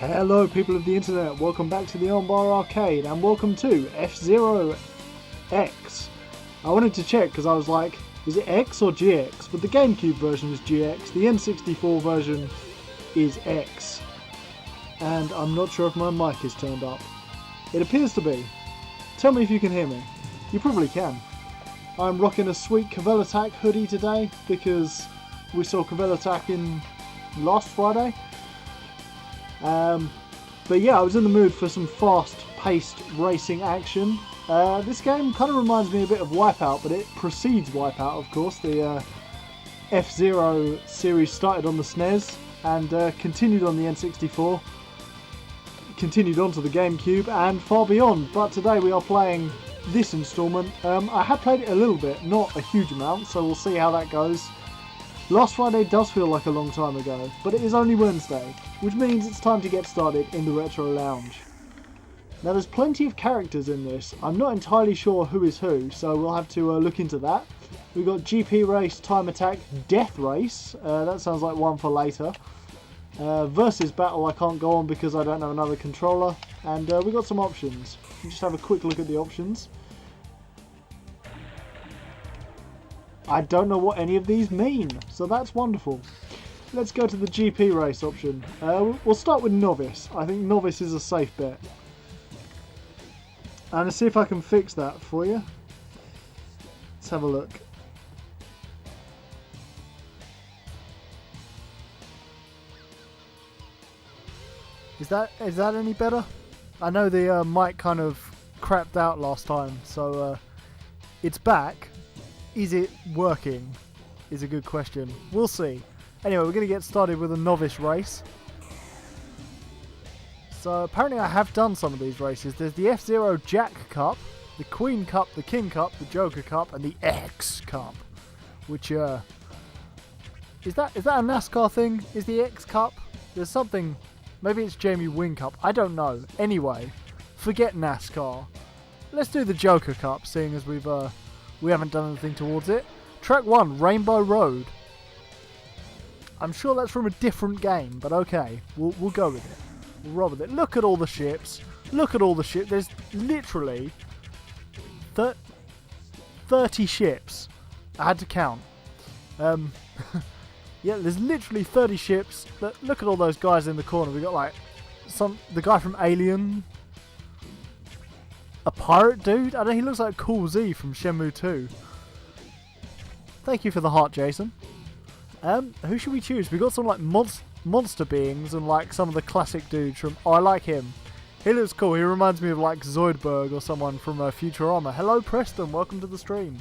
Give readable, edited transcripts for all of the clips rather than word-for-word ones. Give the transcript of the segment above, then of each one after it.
Hello people of the internet, welcome back to the Armbar arcade and welcome to F-Zero X. I wanted to check because I was like, is it X or GX? But the GameCube version is GX, the N64 version is X. And I'm not sure if my mic is turned up. It appears to be. Tell me if you can hear me. You probably can. I'm rocking a sweet Cavell Attack hoodie today because we saw Cavell Attack in last Friday. But yeah, I was in the mood for some fast-paced racing action. This game kind of reminds me a bit of Wipeout, but it precedes Wipeout, of course. The F-Zero series started on the SNES and continued on the N64, continued onto the GameCube and far beyond. But today we are playing this installment. I have played it a little bit, not a huge amount, so we'll see how that goes. Last Friday does feel like a long time ago, but it is only Wednesday, which means it's time to get started in the Retro Lounge. Now there's plenty of characters in this. I'm not entirely sure who is who, so we'll have to look into that. We've got GP Race, Time Attack, Death Race, that sounds like one for later. Versus Battle I can't go on because I don't have another controller, and we've got some options. We'll just have a quick look at the options. I don't know what any of these mean, so that's wonderful. Let's go to the GP Race option. We'll start with Novice. I think Novice is a safe bet. And let's see if I can fix that for you. Let's have a look. Is that any better? I know the mic kind of crapped out last time, so it's back. Is it working? Is a good question. We'll see. Anyway, we're going to get started with a novice race. So apparently I have done some of these races. There's the F-Zero Jack Cup, the Queen Cup, the King Cup, the Joker Cup, and the X Cup. Which, is that a NASCAR thing? Is the X Cup? There's something, maybe it's Jamie Wynn Cup. I don't know. Anyway, forget NASCAR. Let's do the Joker Cup, seeing as we haven't done anything towards it. Track 1, Rainbow Road. I'm sure that's from a different game, but okay. We'll go with it. We'll roll with it. Look at all the ships. Look at all the ships. There's literally 30 ships. I had to count. Yeah, there's literally 30 ships. But look at all those guys in the corner. We got like the guy from Alien. A pirate dude? I don't know, he looks like Cool Z from Shenmue 2. Thank you for the heart, Jason. Who should we choose? We got some like monster beings and like some of the classic dudes from... Oh, I like him. He looks cool. He reminds me of like Zoidberg or someone from Futurama. Hello, Preston. Welcome to the stream.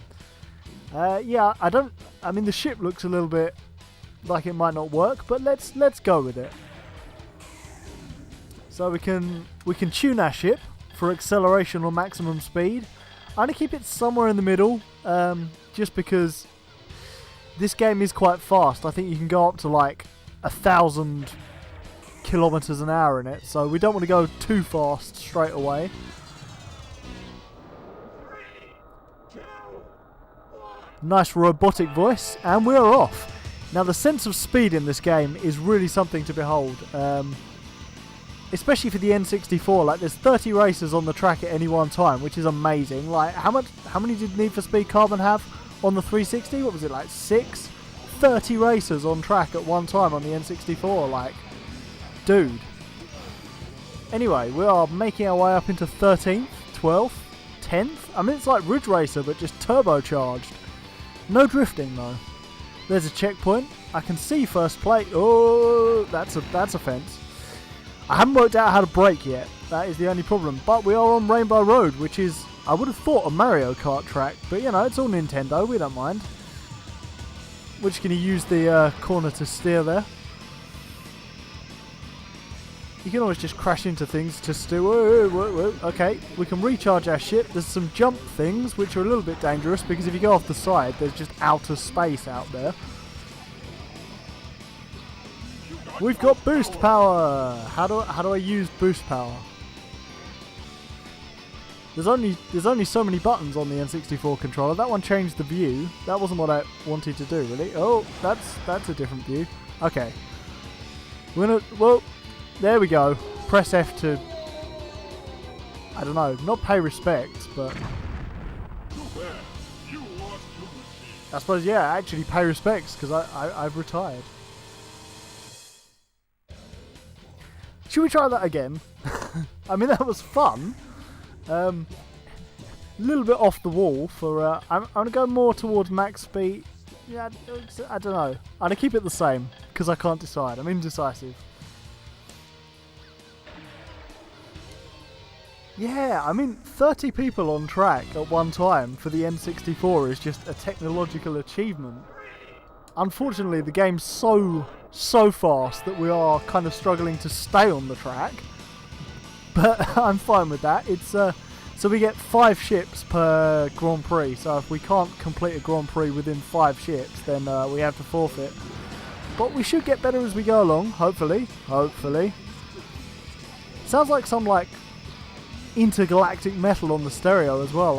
Yeah, I mean, the ship looks a little bit like it might not work, but let's go with it. So we can tune our ship for acceleration or maximum speed. I'm going to keep it somewhere in the middle, just because this game is quite fast. I think you can go up to like 1,000 kilometers an hour in it, so we don't want to go too fast straight away. Nice robotic voice, and we're off. Now the sense of speed in this game is really something to behold. Especially for the N64, like there's 30 racers on the track at any one time, which is amazing. Like how many did Need for Speed Carbon have on the 360? What was it, like 6? 30 racers on track at one time on the N64, like, dude. Anyway, we are making our way up into 13th, 12th, 10th. I mean, it's like Ridge Racer, but just turbocharged. No drifting though. There's a checkpoint. I can see first plate. Oh, that's a fence. I haven't worked out how to brake yet. That is the only problem. But we are on Rainbow Road, which is, I would have thought, a Mario Kart track. But, you know, it's all Nintendo. We don't mind. We're just going to use the corner to steer there. You can always just crash into things to steer. Whoa, whoa, whoa. Okay, we can recharge our ship. There's some jump things, which are a little bit dangerous, because if you go off the side, there's just outer space out there. We've got boost power. How do I use boost power? There's only so many buttons on the N64 controller. That one changed the view. That wasn't what I wanted to do, really. Oh, that's a different view. Okay. We're gonna, well, there we go. press F to, I don't know, not pay respects, but I suppose, yeah, actually pay respects, because I've retired. Should we try that again? I mean, that was fun. A little bit off the wall for, I'm going to go more towards max speed. Yeah, I don't know. I'm going to keep it the same, because I can't decide. I'm indecisive. Yeah, I mean, 30 people on track at one time for the N64 is just a technological achievement. Unfortunately, the game's so fast that we are kind of struggling to stay on the track. But I'm fine with that. It's so we get 5 ships per Grand Prix. So if we can't complete a Grand Prix within 5 ships, then we have to forfeit. But we should get better as we go along, hopefully. Hopefully. Sounds like some intergalactic metal on the stereo as well.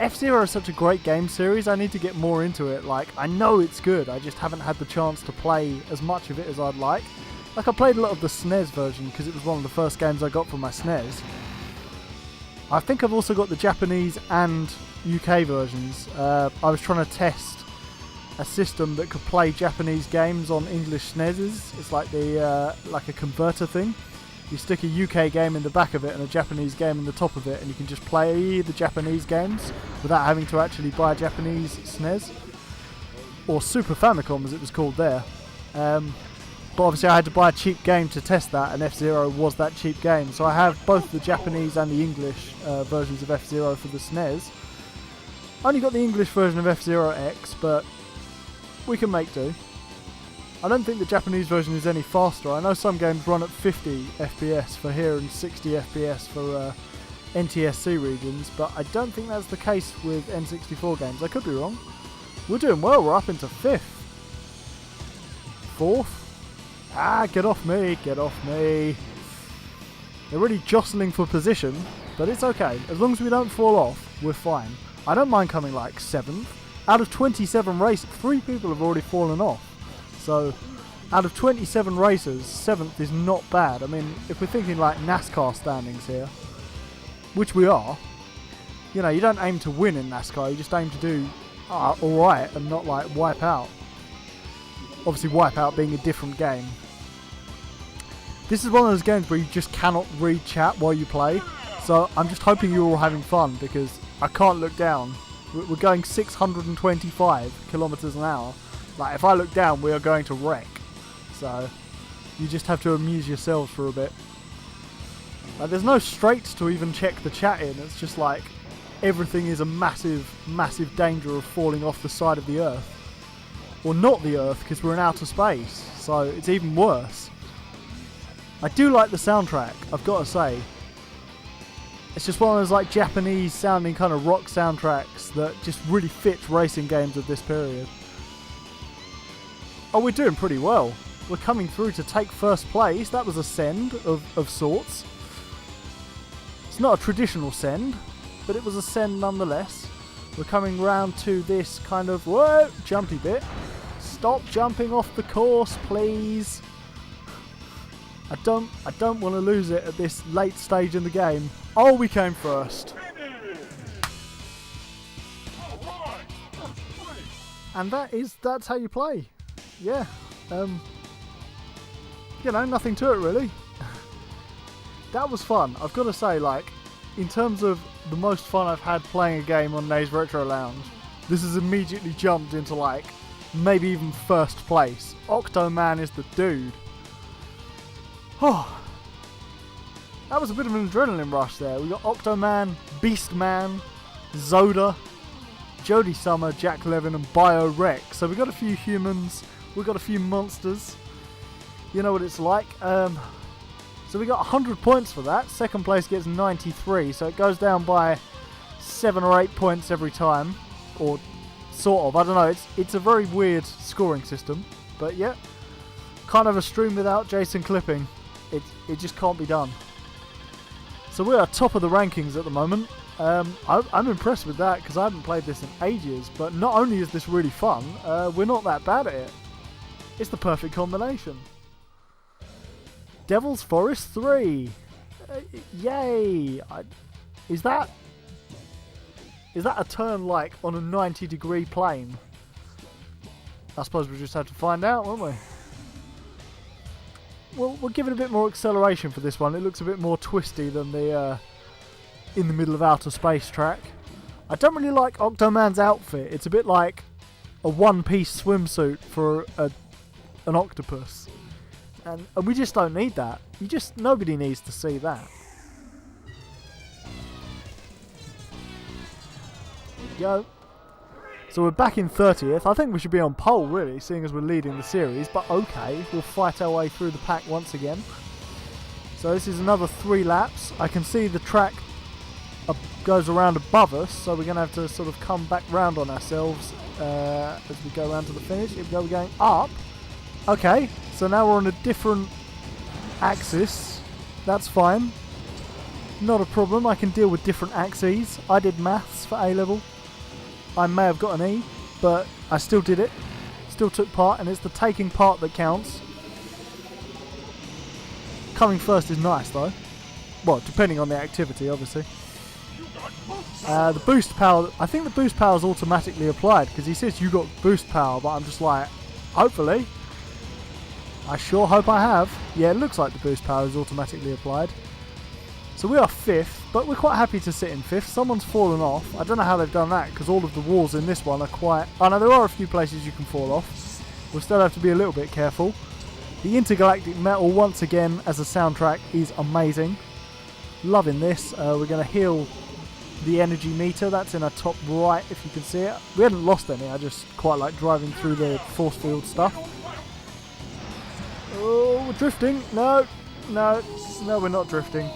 F-Zero is such a great game series, I need to get more into it. I know it's good, I just haven't had the chance to play as much of it as I'd like. I played a lot of the SNES version because it was one of the first games I got for my SNES. I think I've also got the Japanese and UK versions. I was trying to test a system that could play Japanese games on English SNESes. It's like a converter thing. You stick a UK game in the back of it and a Japanese game in the top of it, and you can just play the Japanese games without having to actually buy a Japanese SNES. Or Super Famicom as it was called there. But obviously I had to buy a cheap game to test that, and F-Zero was that cheap game. So I have both the Japanese and the English versions of F-Zero for the SNES. Only got the English version of F-Zero X, but we can make do. I don't think the Japanese version is any faster. I know some games run at 50 FPS for here and 60 FPS for NTSC regions, but I don't think that's the case with N64 games. I could be wrong. We're doing well. We're up into 5th. 4th? Ah, get off me. Get off me. They're really jostling for position, but it's okay. As long as we don't fall off, we're fine. I don't mind coming 7th. Out of 27 races, 3 people have already fallen off. So, out of 27 races, 7th is not bad. I mean, if we're thinking NASCAR standings here, which we are, you don't aim to win in NASCAR, you just aim to do alright and not wipe out. Obviously, Wipeout being a different game. This is one of those games where you just cannot read chat while you play, so I'm just hoping you're all having fun because I can't look down. We're going 625 kilometers an hour. If I look down, we are going to wreck. So, you just have to amuse yourselves for a bit. There's no straights to even check the chat in. It's just everything is a massive, massive danger of falling off the side of the Earth. Or not the Earth, because we're in outer space. So, it's even worse. I do like the soundtrack, I've got to say. It's just one of those Japanese sounding kind of rock soundtracks that just really fits racing games of this period. Oh, we're doing pretty well. We're coming through to take first place. That was a send of sorts. It's not a traditional send, but it was a send nonetheless. We're coming round to this kind of, whoa, jumpy bit. Stop jumping off the course, please. I don't want to lose it at this late stage in the game. Oh, we came first. And that's how you play. Yeah, nothing to it really. That was fun. I've got to say, in terms of the most fun I've had playing a game on Nays Retro Lounge, this has immediately jumped into maybe even first place. Octoman is the dude. Oh, that was a bit of an adrenaline rush there. We got Octoman, Beastman, Zoda, Jody Summer, Jack Levin, and Bio Rex. So we got a few humans. We've got a few monsters. You know what it's like. So we got 100 points for that. Second place gets 93. So it goes down by 7 or 8 points every time. Or sort of. I don't know. It's a very weird scoring system. But yeah. Can't have a stream without Jason clipping. It just can't be done. So we are top of the rankings at the moment. I'm impressed with that because I haven't played this in ages. But not only is this really fun, we're not that bad at it. It's the perfect combination. Devil's Forest 3. Yay! Is that a turn like on a 90-degree plane? I suppose we just have to find out, won't we? We'll give it a bit more acceleration for this one. It looks a bit more twisty than the in the middle of outer space track. I don't really like Octoman's outfit. It's a bit like a one-piece swimsuit for an octopus. And we just don't need that. Nobody needs to see that. There we go. So we're back in 30th. I think we should be on pole, really, seeing as we're leading the series. But okay, we'll fight our way through the pack once again. So this is another 3 laps. I can see the track goes around above us, so we're going to have to sort of come back round on ourselves as we go around to the finish. Here we go, we're going up. Okay, so now we're on a different axis. That's fine. Not a problem. I can deal with different axes. I did maths for A-level. I may have got an E, but I still did it. Still took part, and it's the taking part that counts. Coming first is nice, though. Well, depending on the activity, obviously. The boost power, I think the boost power is automatically applied, because he says you got boost power, but I'm just like, hopefully. I sure hope I have. Yeah, it looks like the boost power is automatically applied. So we are 5th, but we're quite happy to sit in 5th. Someone's fallen off. I don't know how they've done that, because all of the walls in this one are quite... Oh no, there are a few places you can fall off. We'll still have to be a little bit careful. The Intergalactic Metal, once again, as a soundtrack, is amazing. Loving this. We're going to heal the energy meter. That's in our top right, if you can see it. We hadn't lost any. I just quite like driving through the force field stuff. Oh, we're drifting. No, we're not drifting.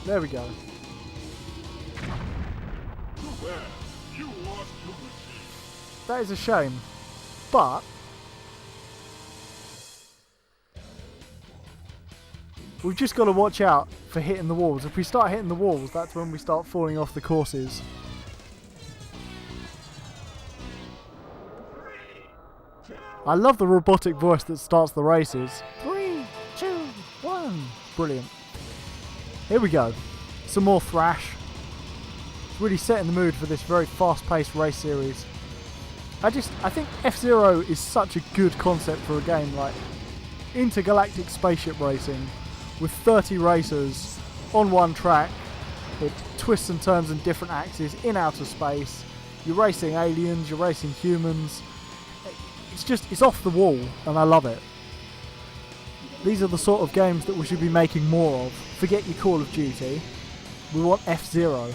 There we go. That is a shame. But we've just got to watch out for hitting the walls. If we start hitting the walls, that's when we start falling off the courses. I love the robotic voice that starts the races. 3, 2, 1. Brilliant. Here we go. Some more thrash. It's really setting the mood for this very fast-paced race series. I think F-Zero is such a good concept for a game, like intergalactic spaceship racing with 30 racers on one track with twists and turns and different axes in outer space. You're racing aliens, you're racing humans. It's off the wall, and I love it. These are the sort of games that we should be making more of. Forget your Call of Duty. We want F-Zero.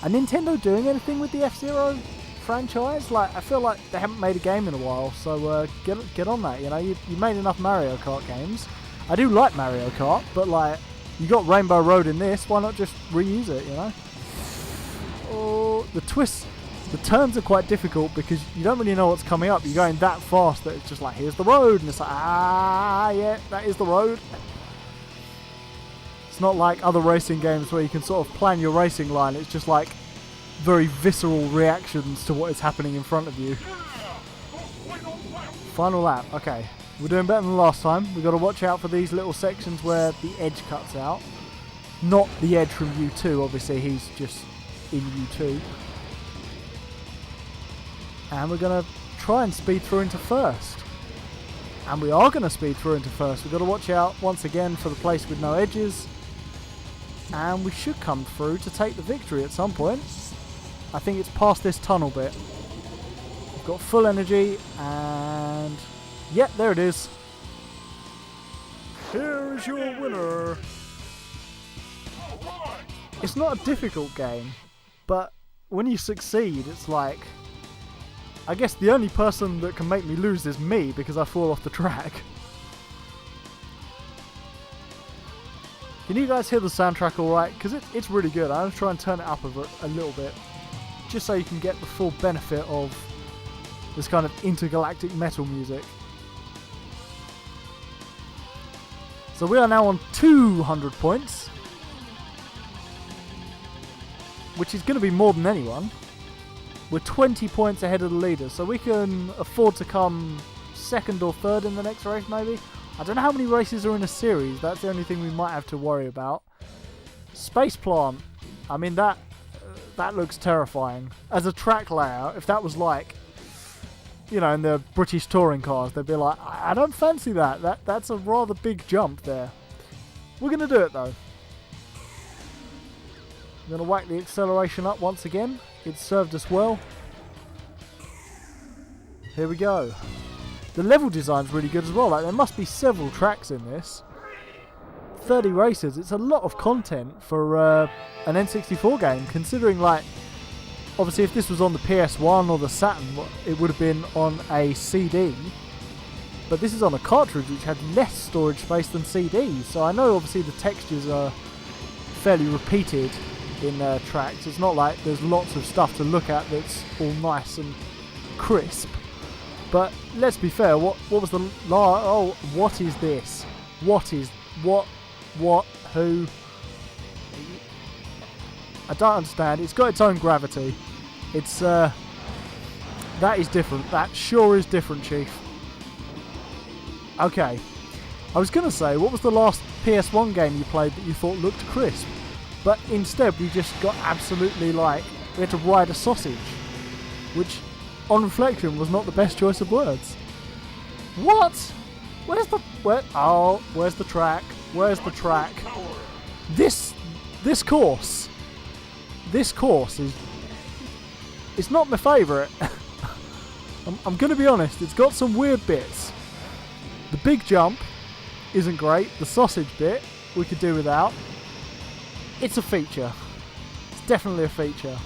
Are Nintendo doing anything with the F-Zero franchise? Like, I feel like they haven't made a game in a while, so get on that. You know, you made enough Mario Kart games. I do like Mario Kart, but like, you got Rainbow Road in this. Why not just reuse it? You know. Oh, the twists. The turns are quite difficult because you don't really know what's coming up. You're going that fast that it's just like, here's the road. And it's like, yeah, that is the road. It's not like other racing games where you can sort of plan your racing line. It's just like very visceral reactions to what is happening in front of you. Final lap. Okay. We're doing better than last time. We've got to watch out for these little sections where the edge cuts out. Not the edge from U2, obviously. He's just in U2. And we're going to try and speed through into first. And we are going to speed through into first. We've got to watch out once again for the place with no edges. And we should come through to take the victory at some point. I think it's past this tunnel bit. We've got full energy and... Yep, there it is. Here's your winner. It's not a difficult game, but when you succeed, it's like... I guess the only person that can make me lose is me because I fall off the track. Can you guys hear the soundtrack alright? Because it's really good. I'm going to try and turn it up a little bit. Just so you can get the full benefit of this kind of intergalactic metal music. So we are now on 200 points. Which is going to be more than anyone. We're 20 points ahead of the leader, so we can afford to come second or third in the next race, maybe. I don't know how many races are in a series. That's the only thing we might have to worry about. Space plant. I mean, that looks terrifying. As a track layout, if that was like, you know, in the British touring cars, they'd be like, I don't fancy that. That's a rather big jump there. We're going to do it, though. I'm going to whack the acceleration up once again. It's served us well. Here we go. The level design's really good as well. Like, there must be several tracks in this. 30 races. It's a lot of content for an N64 game, considering, like, obviously if this was on the PS1 or the Saturn, it would have been on a CD. But this is on a cartridge which had less storage space than CDs. So I know obviously the textures are fairly repeated in tracks. It's not like there's lots of stuff to look at that's all nice and crisp. But let's be fair, what was the oh, what is this? What, who? I don't understand. It's got its own gravity. It's, that is different. That sure is different, Chief. Okay. I was going to say, what was the last PS1 game you played that you thought looked crisp? But instead, we just got absolutely, like, we had to ride a sausage. Which, on reflection, was not the best choice of words. What? Where's the track? Where's the track? This course is, it's not my favourite. I'm going to be honest, it's got some weird bits. The big jump isn't great. The sausage bit we could do without. It's a feature. It's definitely a feature.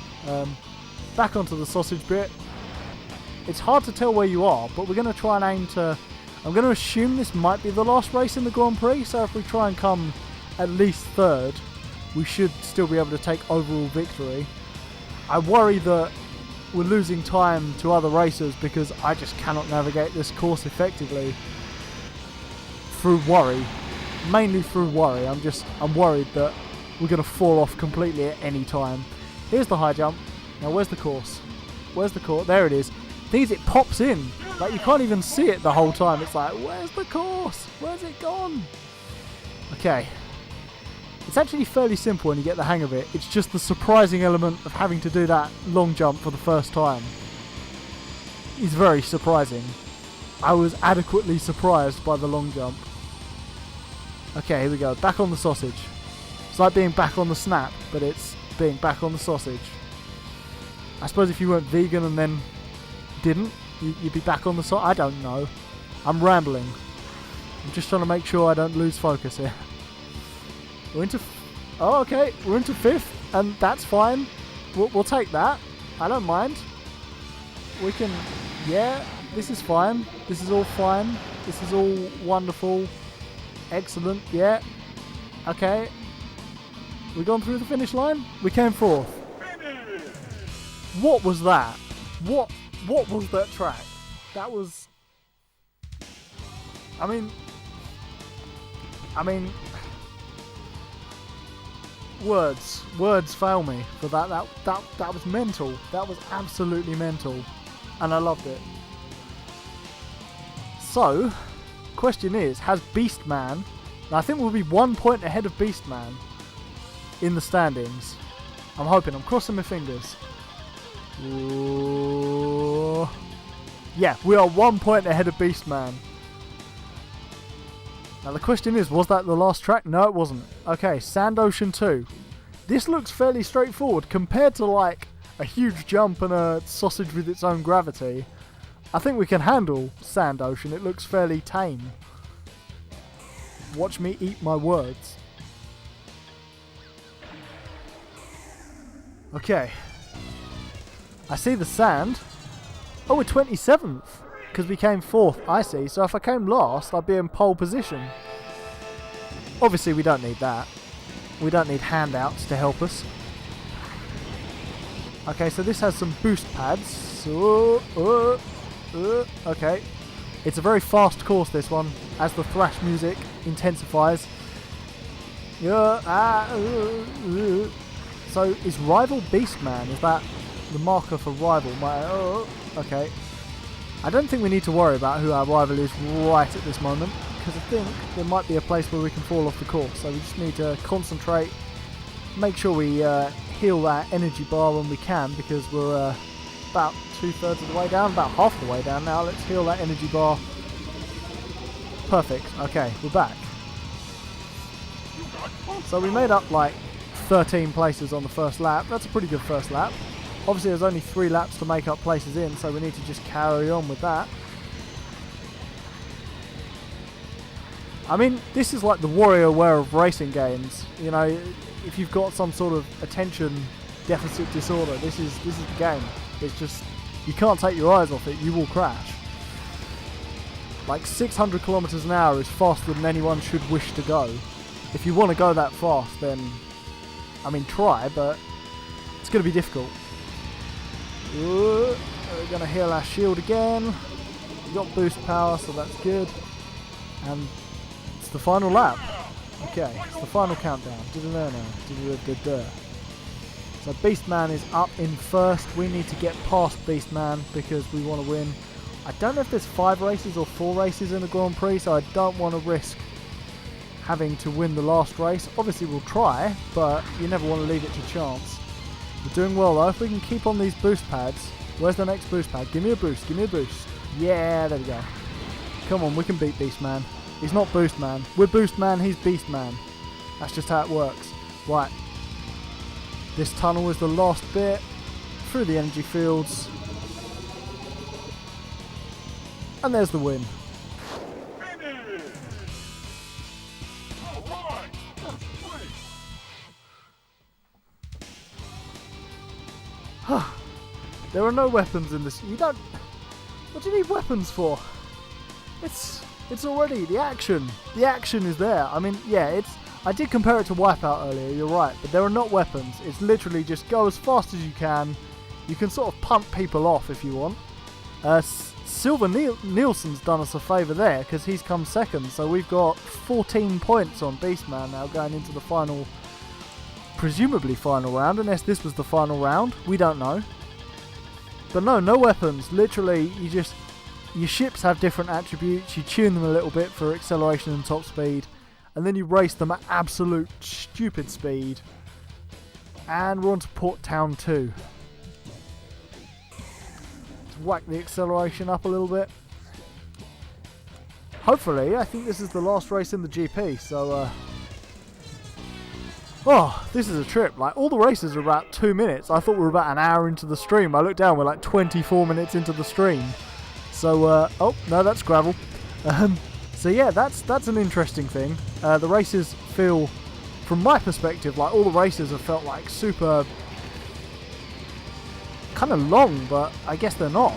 Back onto the sausage bit. It's hard to tell where you are, but we're going to try and aim to... I'm going to assume this might be the last race in the Grand Prix, so if we try and come at least third, we should still be able to take overall victory. I worry that we're losing time to other racers because I just cannot navigate this course effectively through worry. Mainly through worry. I'm worried that we're going to fall off completely at any time. Here's the high jump. Now where's the course? Where's the course? There it is. These, it pops in. Like, you can't even see it the whole time. It's like, where's the course? Where's it gone? Okay. It's actually fairly simple when you get the hang of it. It's just the surprising element of having to do that long jump for the first time. It's very surprising. I was adequately surprised by the long jump. Okay, here we go. Back on the sausage. It's like being back on the snap, but it's being back on the sausage. I suppose if you weren't vegan and then didn't, you'd be back on the sausage. I don't know. I'm rambling. I'm just trying to make sure I don't lose focus here. We're into... Oh, okay. We're into fifth, and that's fine. We'll take that. I don't mind. We can... Yeah, this is fine. This is all fine. This is all wonderful. Excellent. Yeah. Okay. We gone through the finish line? We came fourth. What was that? What was that track? That was... I mean... Words fail me for that. That was mental. That was absolutely mental. And I loved it. So, question is, has Beastman... Now I think we'll be 1 point ahead of Beastman in the standings. I'm hoping. I'm crossing my fingers. Ooh. Yeah, we are 1 point ahead of Beastman. Now the question is, was that the last track? No, it wasn't. Okay, Sand Ocean 2. This looks fairly straightforward compared to like a huge jump and a sausage with its own gravity. I think we can handle Sand Ocean. It looks fairly tame. Watch me eat my words. Okay. I see the sand. Oh, we're 27th. Because we came fourth, I see. So if I came last, I'd be in pole position. Obviously, we don't need that. We don't need handouts to help us. Okay, so this has some boost pads. Okay. It's a very fast course, this one, as the thrash music intensifies. So is Rival Beastman? Is that the marker for Rival? Okay. I don't think we need to worry about who our rival is right at this moment, because I think there might be a place where we can fall off the course. So we just need to concentrate, make sure we heal that energy bar when we can, because we're about 2/3 of the way down, about half the way down now. Let's heal that energy bar. Perfect. Okay, we're back. So we made up like 13 places on the first lap. That's a pretty good first lap. Obviously there's only 3 laps to make up places in, so we need to just carry on with that. I mean, this is like the WarioWare of racing games. You know, if you've got some sort of attention deficit disorder, this is the game. It's just, you can't take your eyes off it, you will crash. Like 600 kilometers an hour is faster than anyone should wish to go. If you want to go that fast, then, I mean, try, but it's going to be difficult. We're going to heal our shield again. We've got boost power, so that's good. And it's the final lap. Okay, it's the final countdown. So Beastman is up in first. We need to get past Beastman because we want to win. I don't know if there's 5 races or 4 races in the Grand Prix, so I don't want to risk having to win the last race. Obviously we'll try, but you never want to leave it to chance. We're doing well though. If we can keep on these boost pads. Where's the next boost pad? Give me a boost, give me a boost. Yeah, there we go. Come on, we can beat Beastman. He's not Boostman. We're Boostman, he's Beastman. That's just how it works. Right. This tunnel is the last bit. Through the energy fields. And there's the win. There are no weapons in this. You don't. What do you need weapons for? It's already the action. The action is there. I mean, yeah, I did compare it to Wipeout earlier. You're right, but there are not weapons. It's literally just go as fast as you can. You can sort of pump people off if you want. Silver Nielsen's done us a favour there because he's come second. So we've got 14 points on Beastman now going into the final. Presumably final round, unless this was the final round. We don't know. But no weapons. Literally, your ships have different attributes. You tune them a little bit for acceleration and top speed, and then you race them at absolute stupid speed. And we're on to Port Town 2. Let's whack the acceleration up a little bit. Hopefully, I think this is the last race in the GP, so oh, this is a trip. Like, all the races are about 2 minutes. I thought we were about an hour into the stream. I looked down, we're like 24 minutes into the stream. So, oh, no, that's gravel. So yeah, that's an interesting thing. The races feel, from my perspective, like all the races have felt like super, kind of long, but I guess they're not.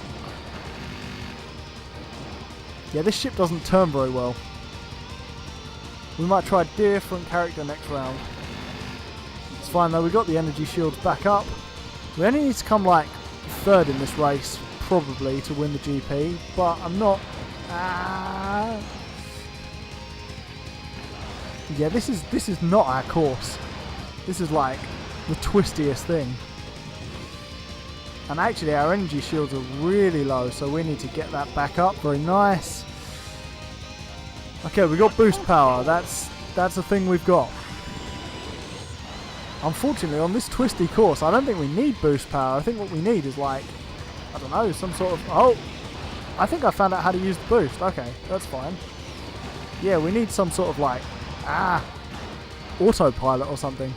Yeah, this ship doesn't turn very well. We might try a different character next round. It's fine though, we got the energy shields back up. We only need to come like 3rd in this race, probably, to win the GP, but I'm not. Yeah, this is not our course. This is like the twistiest thing. And actually our energy shields are really low, so we need to get that back up. Very nice. Okay, we got boost power. That's a thing we've got. Unfortunately, on this twisty course, I don't think we need boost power. I think what we need is like, I don't know, some sort of... Oh! I think I found out how to use the boost. Okay, that's fine. Yeah, we need some sort of like... autopilot or something.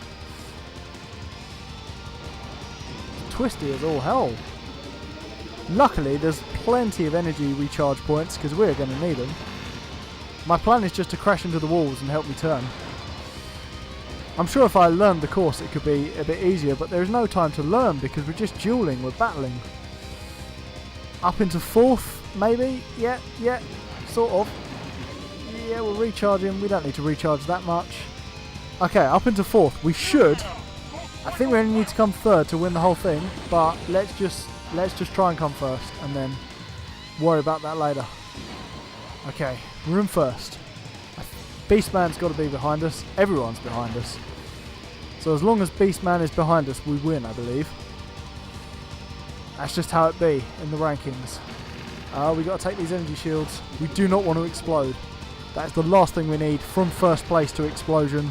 Twisty as all hell. Luckily, there's plenty of energy recharge points because we're going to need them. My plan is just to crash into the walls and help me turn. I'm sure if I learned the course it could be a bit easier, but there's no time to learn because we're just dueling, we're battling. Up into 4th, maybe? Yeah, sort of. Yeah, we're recharging. We don't need to recharge that much. Okay, up into 4th. We should. I think we only need to come 3rd to win the whole thing, but let's just try and come 1st and then worry about that later. Okay, we're in 1st. Beastman's got to be behind us. Everyone's behind us. So as long as Beastman is behind us, we win, I believe. That's just how it be in the rankings. We got to take these energy shields. We do not want to explode. That's the last thing we need from first place to explosion.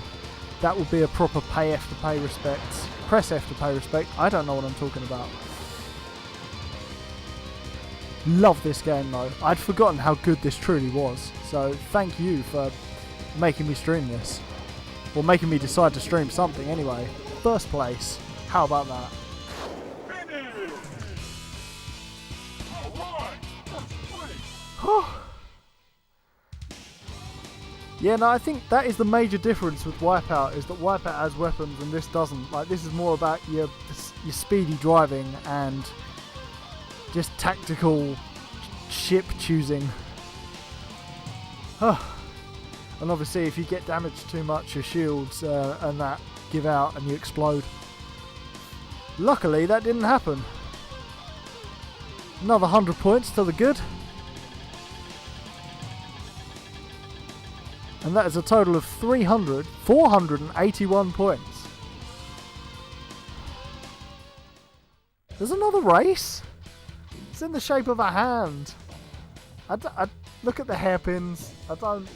That would be a proper pay F to pay respect. Press F to pay respect. I don't know what I'm talking about. Love this game though. I'd forgotten how good this truly was. So thank you for making me stream this. Or making me decide to stream something anyway. First place. How about that? Yeah, no, I think that is the major difference with Wipeout, is that Wipeout has weapons and this doesn't. Like, this is more about your speedy driving and just tactical ship choosing. And obviously if you get damaged too much, your shields and that give out and you explode. Luckily that didn't happen. Another 100 points to the good. And that is a total of 481 points. There's another race. It's in the shape of a hand. I look at the hairpins. I don't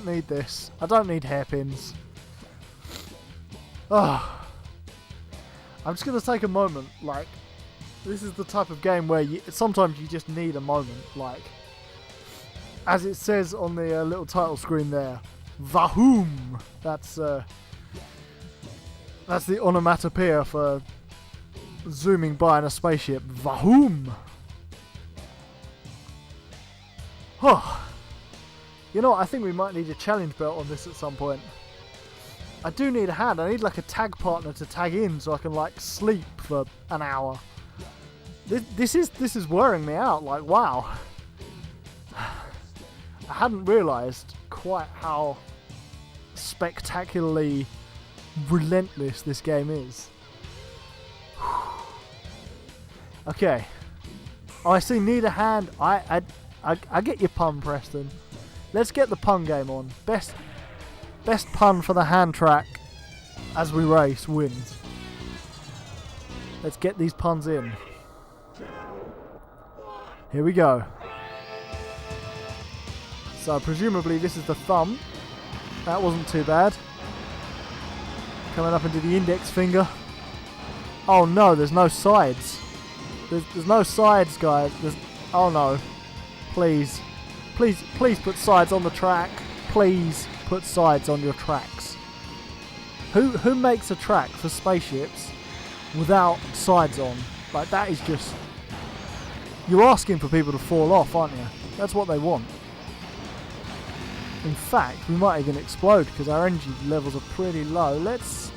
need this. I don't need hairpins. Oh. I'm just gonna take a moment. Like, this is the type of game where sometimes you just need a moment. Like, as it says on the little title screen there, Vahoom. That's the onomatopoeia for zooming by in a spaceship. Vahoom. Oh. You know what, I think we might need a challenge belt on this at some point. I do need a hand. I need like a tag partner to tag in so I can like sleep for an hour. This is wearing me out. Like, wow. I hadn't realised quite how spectacularly relentless this game is. Okay. Oh, I see. Need a hand. I get your pun, Preston. Let's get the pun game on. Best pun for the hand track as we race wins. Let's get these puns in. Here we go. So presumably this is the thumb. That wasn't too bad. Coming up into the index finger. Oh no, there's no sides. There's no sides, guys. Oh no. Please. Please put sides on the track. Please put sides on your tracks. Who makes a track for spaceships without sides on? Like, that is just... You're asking for people to fall off, aren't you? That's what they want. In fact, we might even explode because our energy levels are pretty low. Let's...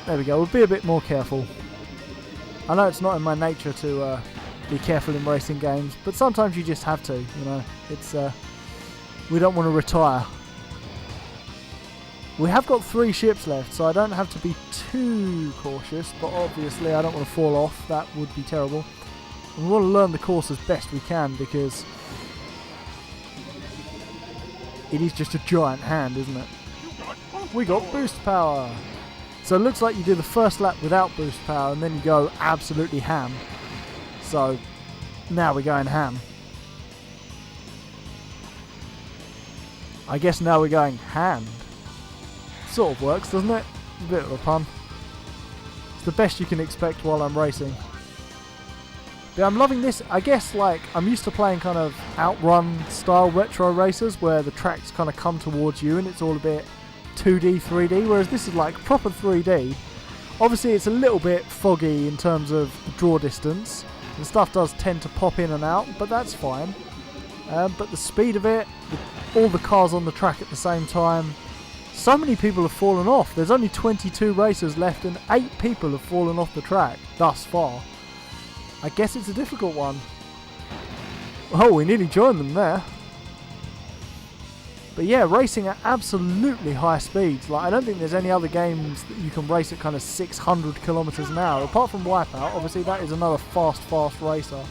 There we go. We'll be a bit more careful. I know it's not in my nature to be careful in racing games, but sometimes you just have to, you know. It's... we don't want to retire. We have got 3 ships left, so I don't have to be too cautious, but obviously I don't want to fall off. That would be terrible. And we want to learn the course as best we can, because it is just a giant hand, isn't it? We got boost power. So it looks like you do the first lap without boost power, and then you go absolutely ham. So now we're going ham. I guess now we're going hand. Sort of works, doesn't it? A bit of a pun. It's the best you can expect while I'm racing. But I'm loving this. I guess, like, I'm used to playing kind of outrun style retro races where the tracks kind of come towards you and it's all a bit 2D, 3D, whereas this is like proper 3D. Obviously it's a little bit foggy in terms of the draw distance. The stuff does tend to pop in and out, but that's fine. But the speed of it, all the cars on the track at the same time. So many people have fallen off. There's only 22 racers left and 8 people have fallen off the track thus far. I guess it's a difficult one. Oh, we nearly joined them there. But yeah, racing at absolutely high speeds. Like, I don't think there's any other games that you can race at kind of 600 kilometers an hour. Apart from Wipeout, obviously that is another fast racer.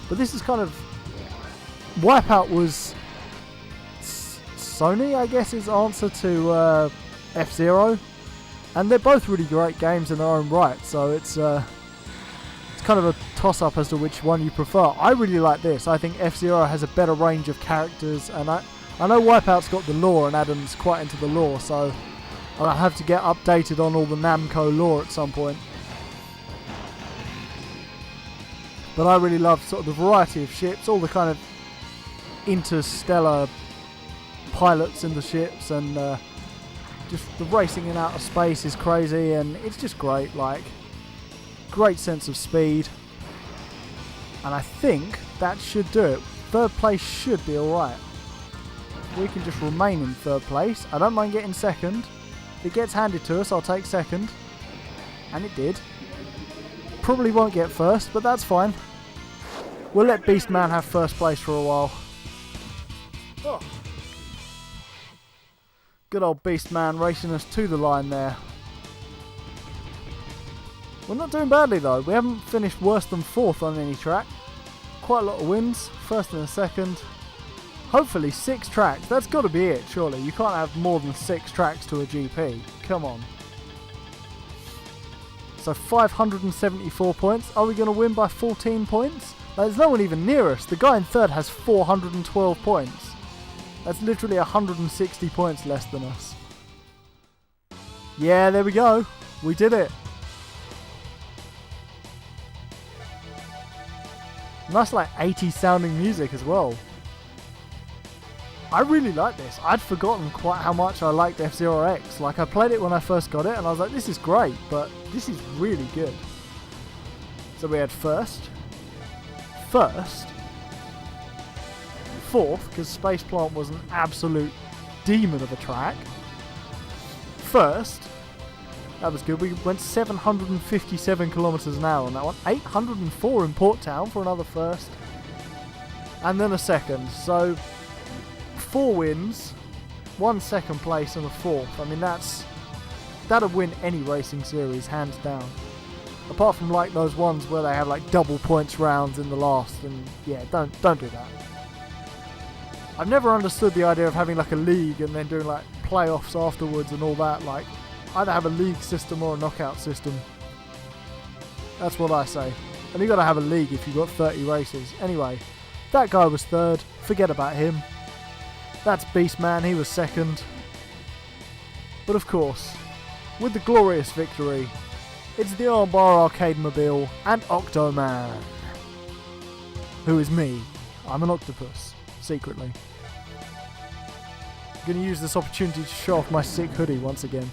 But this is kind of... Wipeout was... Sony, I guess, is answer to F-Zero, and they're both really great games in their own right. So it's kind of a toss-up as to which one you prefer. I really like this. I think F-Zero has a better range of characters, and I know Wipeout's got the lore, and Adam's quite into the lore, so I'll have to get updated on all the Namco lore at some point. But I really love sort of the variety of ships, all the kind of interstellar pilots in the ships, and just the racing in outer space is crazy, and it's just great. Like, great sense of speed, and I think that should do it. Third place should be alright. We can just remain in third place. I don't mind getting second. If it gets handed to us, I'll take second, and it did. Probably won't get first, but that's fine. We'll let Beastman have first place for a while. Oh. Good old Beastman racing us to the line there. We're not doing badly though. We haven't finished worse than fourth on any track. Quite a lot of wins. First and a second. Hopefully 6 tracks. That's got to be it, surely. You can't have more than 6 tracks to a GP. Come on. So 574 points. Are we going to win by 14 points? There's no one even near us. The guy in third has 412 points. That's literally 160 points less than us. Yeah, there we go. We did it. Nice, like, 80s sounding music as well. I really like this. I'd forgotten quite how much I liked F-Zero X. Like, I played it when I first got it and I was like, this is great, but this is really good. So we had first, fourth, because Space Plant was an absolute demon of a track. First, that was good. We went 757 kilometers an hour on that one. 804 in Port Town for another first. And then a second. So 4 wins, 1 second place and a fourth. I mean, that'll win any racing series, hands down. Apart from like those ones where they have like double points rounds in the last, and yeah, don't do that. I've never understood the idea of having like a league and then doing like playoffs afterwards and all that. Like, either have a league system or a knockout system. That's what I say. And you got to have a league if you've got 30 races. Anyway, that guy was third. Forget about him. That's Beastman. He was second. But of course, with the glorious victory, it's the Armbar Arcade Mobile and Octoman. Who is me. I'm an octopus. Secretly. I'm going to use this opportunity to show off my sick hoodie once again.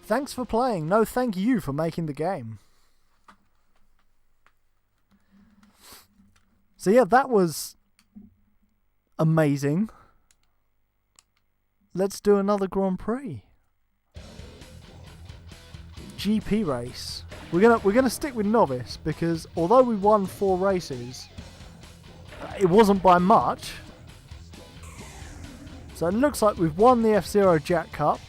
Thanks for playing. No, thank you for making the game. So yeah, that was amazing. Let's do another Grand Prix. GP race. We're gonna stick with novice because although we won 4 races, it wasn't by much. So it looks like we've won the F-Zero Jack Cup.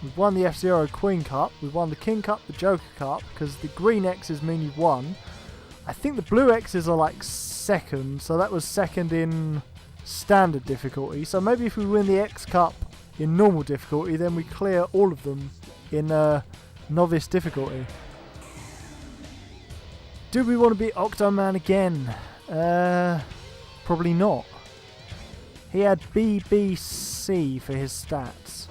We've won the F-Zero Queen Cup. We've won the King Cup, the Joker Cup, because the green X's mean you've won. I think the blue X's are like second, so that was second in standard difficulty. So maybe if we win the X Cup in normal difficulty, then we clear all of them in novice difficulty. Do we want to beat Octoman again? Probably not. He had BBC for his stats.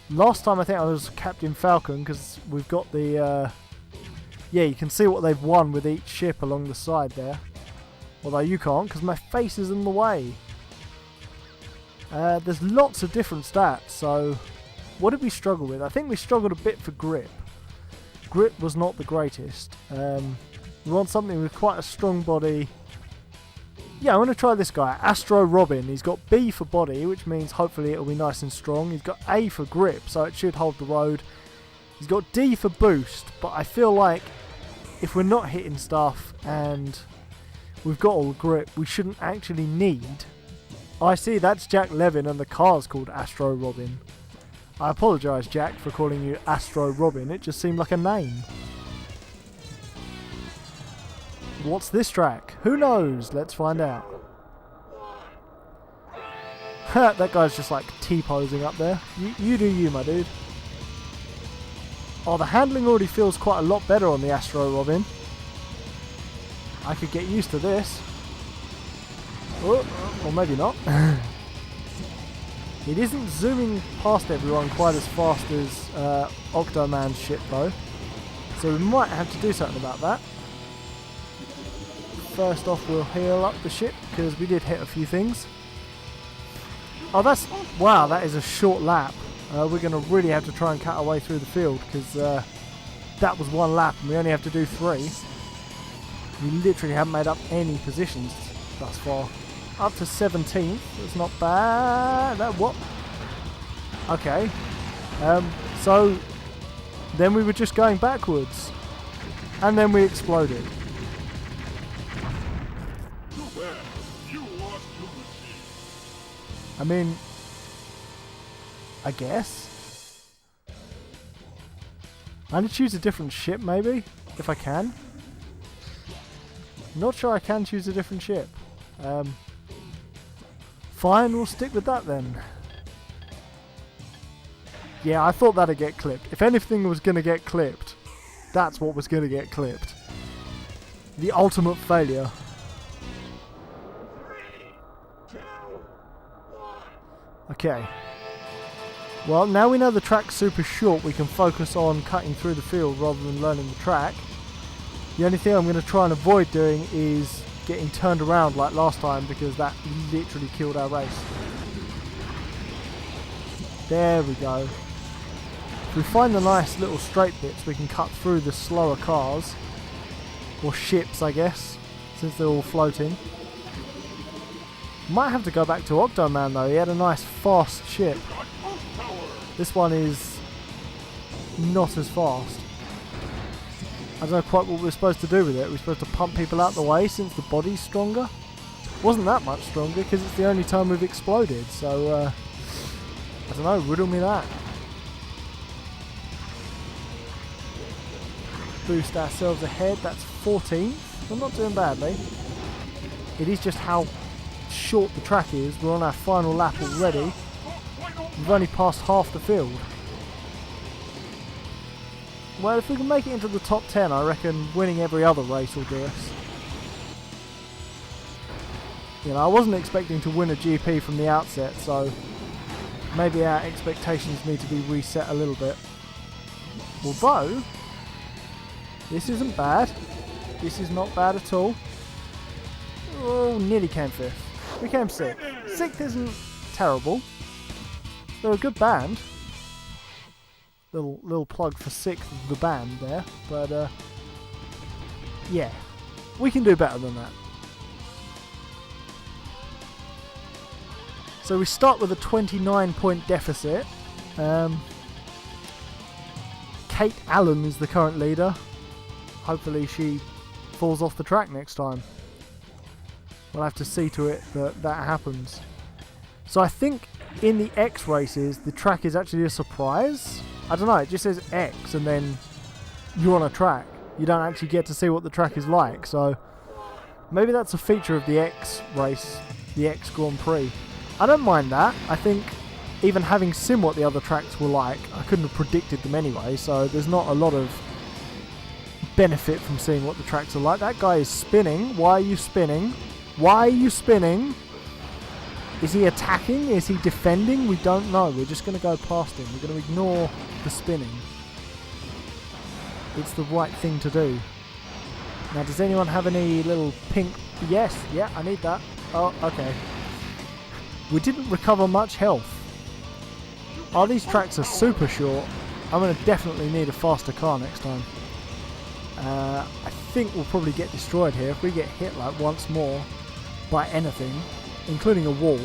Last time I think I was Captain Falcon because we've got the... yeah, you can see what they've won with each ship along the side there. Although you can't because my face is in the way. There's lots of different stats, so... What did we struggle with? I think we struggled a bit for grip. Grip was not the greatest. We want something with quite a strong body. Yeah, I'm going to try this guy, Astro Robin. He's got B for body, which means hopefully it'll be nice and strong. He's got A for grip, so it should hold the road. He's got D for boost, but I feel like if we're not hitting stuff and we've got all the grip, we shouldn't actually need... I see, that's Jack Levin and the car's called Astro Robin. I apologise, Jack, for calling you Astro Robin. It just seemed like a name. What's this track? Who knows? Let's find out. That guy's just like T-posing up there. You do you, my dude. Oh, the handling already feels quite a lot better on the Astro Robin. I could get used to this. Oh, or maybe not. It isn't zooming past everyone quite as fast as Octoman's ship though. So we might have to do something about that. First off, we'll heal up the ship because we did hit a few things. Oh, wow, that is a short lap. We're going to really have to try and cut our way through the field because that was one lap and we only have to do 3. We literally haven't made up any positions thus far. Up to 17th, that's not bad. What? Okay. So then we were just going backwards and then we exploded. I mean, I guess. I'm going to choose a different ship maybe, if I can. Not sure I can choose a different ship. Fine, we'll stick with that then. Yeah, I thought that'd get clipped. If anything was going to get clipped, that's what was going to get clipped. The ultimate failure. Okay. Well, now we know the track's super short, we can focus on cutting through the field rather than learning the track. The only thing I'm going to try and avoid doing is getting turned around like last time because that literally killed our race. There we go. If we find the nice little straight bits, we can cut through the slower cars. Or ships, I guess, since they're all floating. Might have to go back to Octoman though, he had a nice fast ship. This one is not as fast. I don't know quite what we're supposed to do with it. We're supposed to pump people out the way since the body's stronger? Wasn't that much stronger because it's the only time we've exploded, so I don't know, riddle me that. Boost ourselves ahead, that's 14th. We're not doing badly. It is just how short the track is. We're on our final lap already. We've only passed half the field. Well, if we can make it into the top 10, I reckon winning every other race will do us. You know, I wasn't expecting to win a GP from the outset, so maybe our expectations need to be reset a little bit. Although, this isn't bad. This is not bad at all. Oh, nearly came 5th. We came 6th. 6th isn't terrible. They're a good band. Little plug for 6th, the band there. But, yeah. We can do better than that. So we start with a 29-point deficit. Kate Allen is the current leader. Hopefully she falls off the track next time. We'll have to see to it that that happens. So I think in the X races, the track is actually a surprise. I don't know, it just says X and then you're on a track. You don't actually get to see what the track is like. So maybe that's a feature of the X race, the X Grand Prix. I don't mind that. I think even having seen what the other tracks were like, I couldn't have predicted them anyway. So there's not a lot of benefit from seeing what the tracks are like. That guy is spinning. Why are you spinning? Why are you spinning? Is he attacking? Is he defending? We don't know. We're just going to go past him. We're going to ignore the spinning. It's the right thing to do. Now, does anyone have any little pink... Yes, yeah, I need that. Oh, okay. We didn't recover much health. Oh, these tracks are super short. I'm going to definitely need a faster car next time. I think we'll probably get destroyed here if we get hit like once more by anything, including a wall,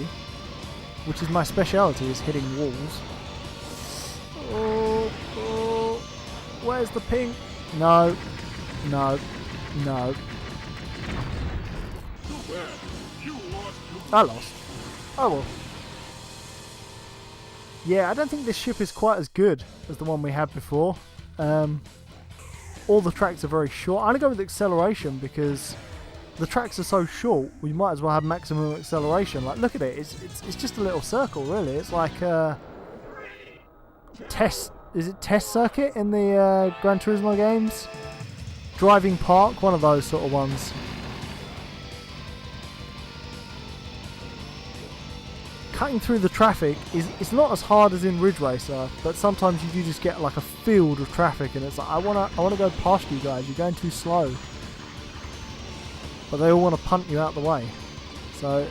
which is my speciality, is hitting walls. Oh, where's the pink? No, no, no. I lost. Oh well. Yeah, I don't think this ship is quite as good as the one we had before. All the tracks are very short. I'm going to go with acceleration because the tracks are so short, we might as well have maximum acceleration. Like, look at it. It's just a little circle, really. It's like test. Is it test circuit in the Gran Turismo games? Driving park, one of those sort of ones. Cutting through the traffic it's not as hard as in Ridge Racer, but sometimes you do just get like a field of traffic, and it's like I wanna go past you guys. You're going too slow. But they all want to punt you out the way. So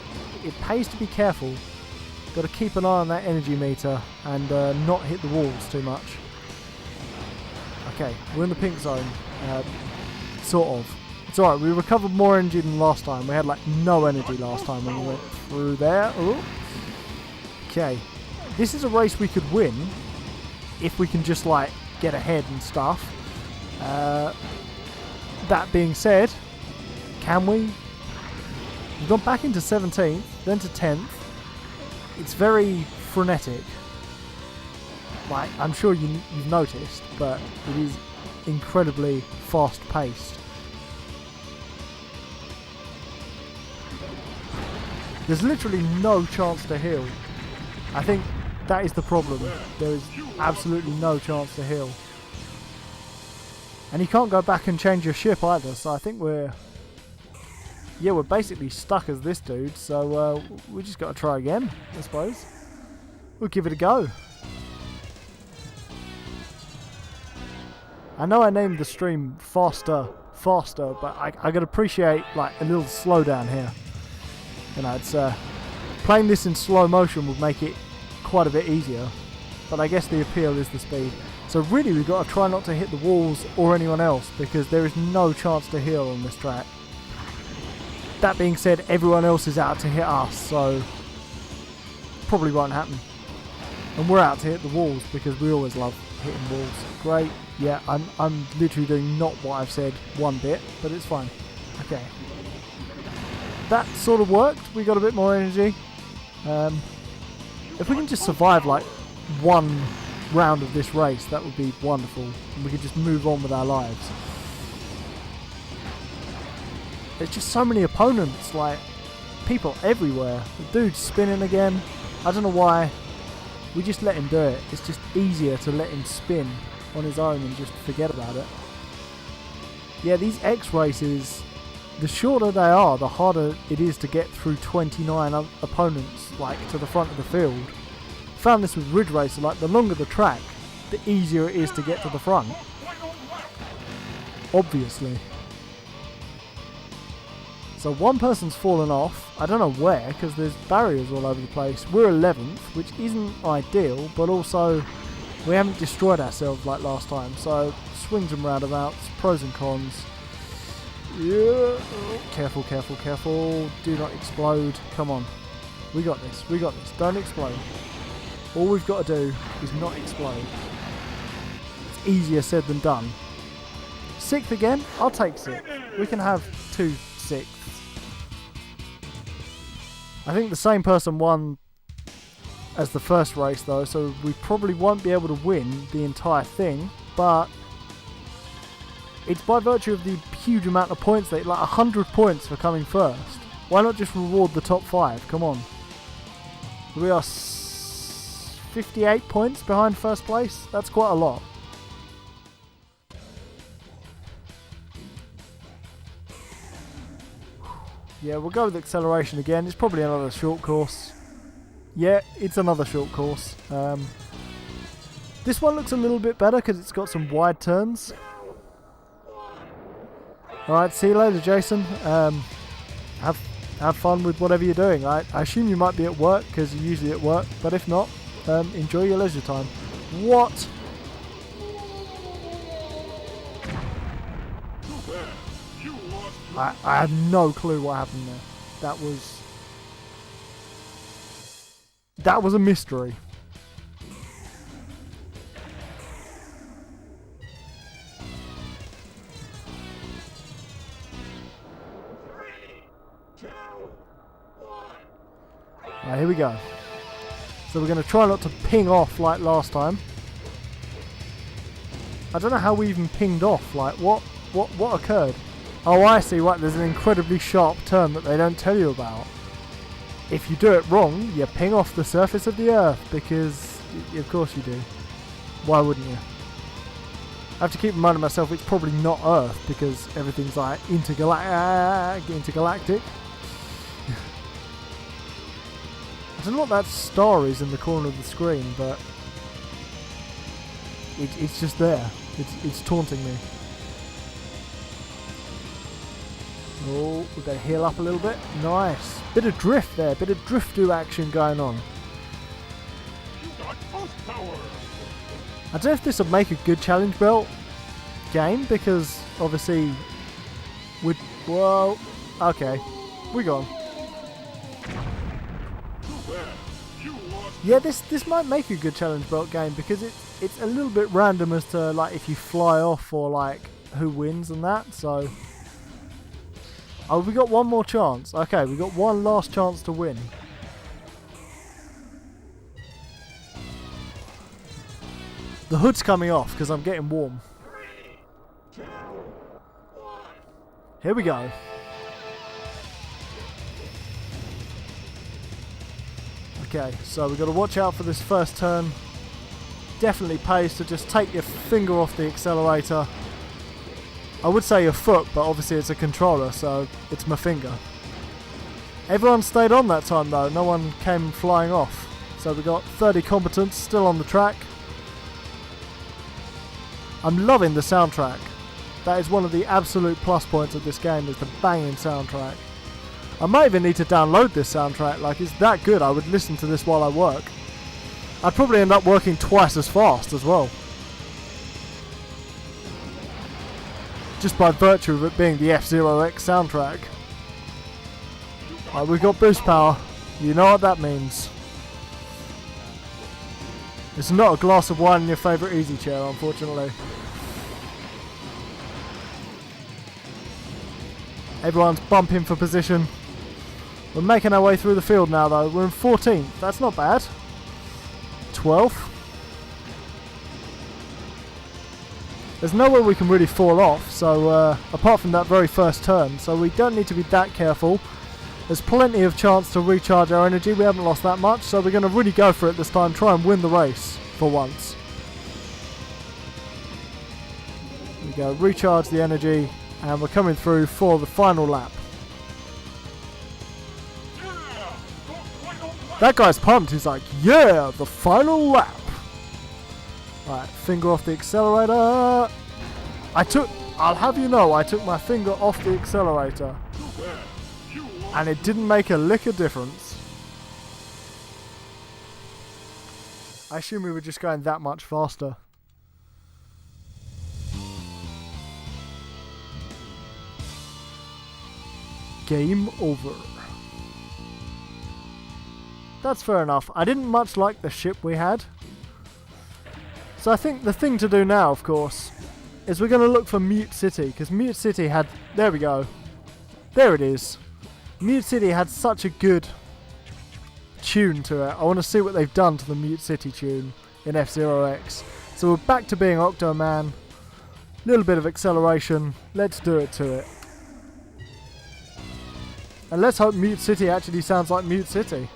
it pays to be careful. Got to keep an eye on that energy meter and not hit the walls too much. Okay, we're in the pink zone. Sort of. It's alright, we recovered more energy than last time. We had like no energy last time when we went through there. Ooh. Okay, this is a race we could win if we can just like get ahead and stuff. That being said, can we? We've gone back into 17th, then to 10th. It's very frenetic. Like, I'm sure you've noticed, but it is incredibly fast-paced. There's literally no chance to heal. I think that is the problem. There is absolutely no chance to heal. And you can't go back and change your ship either, so I think we're basically stuck as this dude, so we just got to try again, I suppose. We'll give it a go. I know I named the stream faster, but I could appreciate like a little slowdown here. You know, it's playing this in slow motion would make it quite a bit easier, but I guess the appeal is the speed. So really we've got to try not to hit the walls or anyone else, because there is no chance to heal on this track. That being said, everyone else is out to hit us, so probably won't happen. And we're out to hit the walls because we always love hitting walls. Great. Yeah, I'm literally doing not what I've said one bit, but it's fine. Okay. That sort of worked. We got a bit more energy. If we can just survive like one round of this race, that would be wonderful. And we could just move on with our lives. There's just so many opponents, like people everywhere. The dude's spinning again. I don't know why. We just let him do it. It's just easier to let him spin on his own and just forget about it. Yeah, these X races, the shorter they are, the harder it is to get through 29 opponents, like to the front of the field. Found this with Ridge Racer, like the longer the track, the easier it is to get to the front. Obviously. So one person's fallen off. I don't know where, because there's barriers all over the place. We're 11th, which isn't ideal, but also we haven't destroyed ourselves like last time. So swings and roundabouts, pros and cons. Yeah. Careful, careful, careful. Do not explode. Come on. We got this. We got this. Don't explode. All we've got to do is not explode. It's easier said than done. 6th again? I'll take 6th. We can have 2 6ths. I think the same person won as the first race though, so we probably won't be able to win the entire thing, but it's by virtue of the huge amount of points, like 100 points for coming first. Why not just reward the top 5? Come on. We are 58 points behind first place. That's quite a lot. Yeah, we'll go with acceleration again. It's probably another short course. Yeah, it's another short course. This one looks a little bit better because it's got some wide turns. Alright, see you later, Jason. Have fun with whatever you're doing. I assume you might be at work because you're usually at work, but if not, enjoy your leisure time. What? I have no clue what happened there. That was a mystery. Right, here we go. So we're going to try not to ping off like last time. I don't know how we even pinged off. Like what occurred? Oh, I see. What? There's an incredibly sharp turn that they don't tell you about. If you do it wrong, you ping off the surface of the Earth, because, of course you do. Why wouldn't you? I have to keep reminding myself it's probably not Earth, because everything's like intergalactic. I don't know what that star is in the corner of the screen, but it's just there. It's taunting me. Oh, we've got to heal up a little bit. Nice. Bit of drift there. Bit of drift-do action going on. I don't know if this would make a good challenge belt game, because obviously whoa, okay, we're gone. Yeah, this might make a good challenge belt game, because it's a little bit random as to like if you fly off or like who wins and that. So oh, we got one more chance. Okay, we got one last chance to win. The hood's coming off because I'm getting warm. Here we go. Okay, so we've got to watch out for this first turn. Definitely pays to just take your finger off the accelerator. I would say your foot, but obviously it's a controller, so it's my finger. Everyone stayed on that time though, no one came flying off. So we got 30 combatants still on the track. I'm loving the soundtrack. That is one of the absolute plus points of this game, is the banging soundtrack. I might even need to download this soundtrack, like it's that good. I would listen to this while I work. I'd probably end up working twice as fast as well. Just by virtue of it being the F-Zero X soundtrack. Right, we've got boost power. You know what that means. It's not a glass of wine in your favourite easy chair, unfortunately. Everyone's bumping for position. We're making our way through the field now though. We're in 14th. That's not bad. 12th. There's nowhere we can really fall off, so apart from that very first turn, so we don't need to be that careful. There's plenty of chance to recharge our energy. We haven't lost that much, so we're going to really go for it this time. Try and win the race for once. There we go. Recharge the energy, and we're coming through for the final lap. That guy's pumped. He's like, yeah, the final lap. Right, finger off the accelerator. I'll have you know, I took my finger off the accelerator. And it didn't make a lick of difference. I assume we were just going that much faster. Game over. That's fair enough. I didn't much like the ship we had. So I think the thing to do now, of course, is we're going to look for Mute City. Because Mute City had... There we go. There it is. Mute City had such a good tune to it. I want to see what they've done to the Mute City tune in F-Zero X. So we're back to being Octoman. Little bit of acceleration. Let's do it to it. And let's hope Mute City actually sounds like Mute City.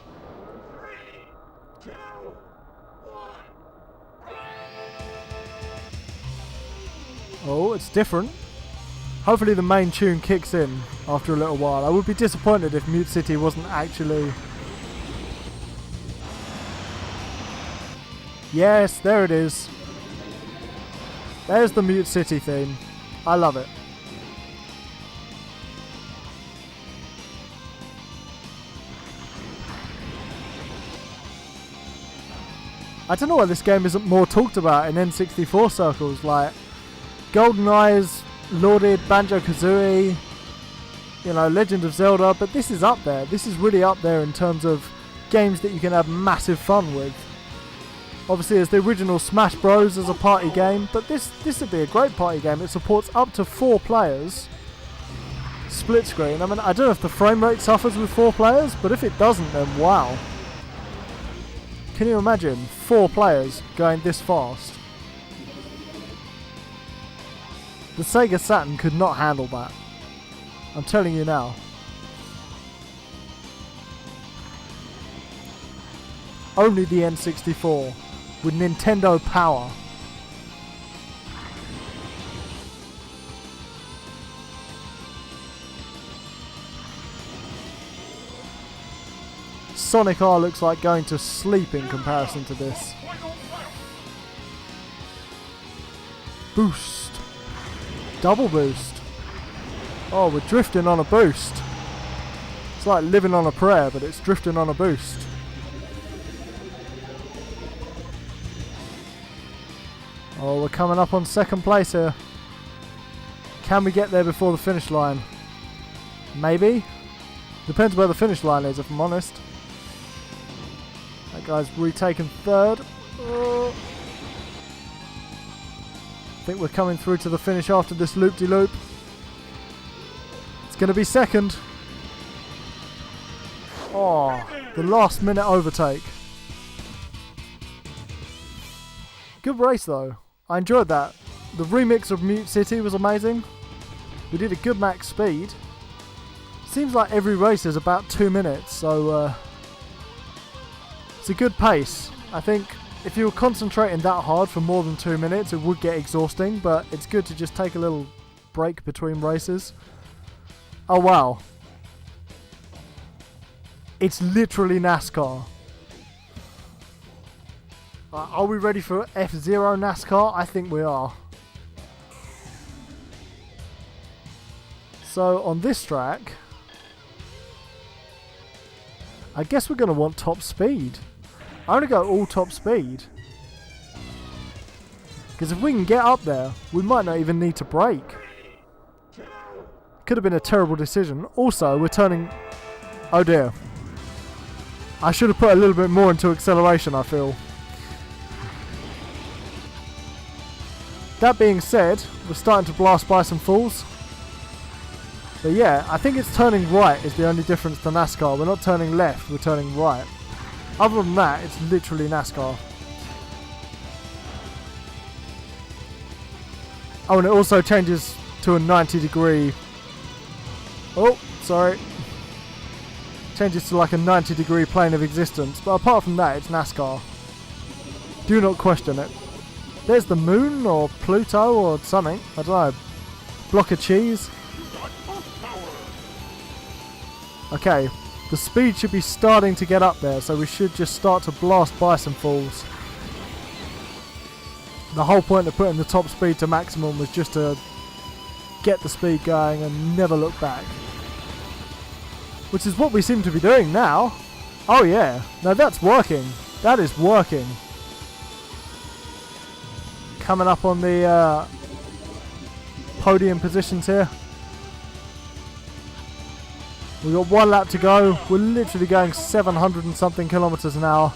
Oh, it's different. Hopefully the main tune kicks in after a little while. I would be disappointed if Mute City wasn't actually... Yes, there it is. There's the Mute City theme. I love it. I don't know why this game isn't more talked about in N64 circles. Like, GoldenEye's lauded, Banjo-Kazooie, you know, Legend of Zelda, but this is up there. This is really up there in terms of games that you can have massive fun with. Obviously, it's the original Smash Bros. As a party game, but this would be a great party game. It supports up to 4 players. Split screen. I mean, I don't know if the frame rate suffers with 4 players, but if it doesn't, then wow. Can you imagine 4 players going this fast? The Sega Saturn could not handle that. I'm telling you now. Only the N64 with Nintendo power. Sonic R looks like going to sleep in comparison to this. Boost. Double boost. Oh, we're drifting on a boost. It's like living on a prayer, but it's drifting on a boost. Oh, we're coming up on second place here. Can we get there before the finish line? Maybe. Depends where the finish line is, if I'm honest. That guy's retaken third. Oh. I think we're coming through to the finish after this loop-de-loop. It's going to be second. Oh, the last minute overtake. Good race though. I enjoyed that. The remix of Mute City was amazing. We did a good max speed. Seems like every race is about 2 minutes, so it's a good pace. I think if you were concentrating that hard for more than 2 minutes, it would get exhausting, but it's good to just take a little break between races. Oh wow. It's literally NASCAR. Are we ready for F-Zero NASCAR? I think we are. So on this track, I guess we're going to want top speed. I want to go all top speed. Because if we can get up there, we might not even need to brake. Could have been a terrible decision. Also, we're turning... Oh dear. I should have put a little bit more into acceleration, I feel. That being said, we're starting to blast by some falls. But yeah, I think it's turning right is the only difference to NASCAR. We're not turning left, we're turning right. Other than that, it's literally NASCAR. Oh, and it also changes to a 90-degree... Oh, sorry. Changes to like a 90-degree plane of existence. But apart from that, it's NASCAR. Do not question it. There's the moon, or Pluto, or something. I don't know. Block of cheese. Okay, the speed should be starting to get up there, so we should just start to blast by some falls. The whole point of putting the top speed to maximum was just to get the speed going and never look back. Which is what we seem to be doing now. Oh yeah, no, that's working. That is working. Coming up on the podium positions here. We've got 1 lap to go. We're literally going 700 and something kilometers an hour.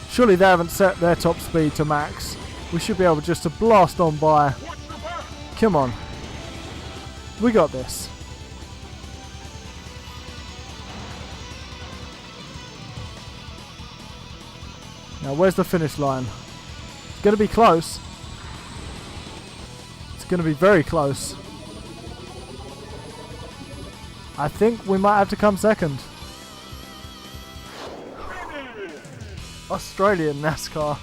Surely they haven't set their top speed to max. We should be able just to blast on by. Come on. We got this. Now where's the finish line? It's going to be close. It's going to be very close. I think we might have to come second. Australian NASCAR.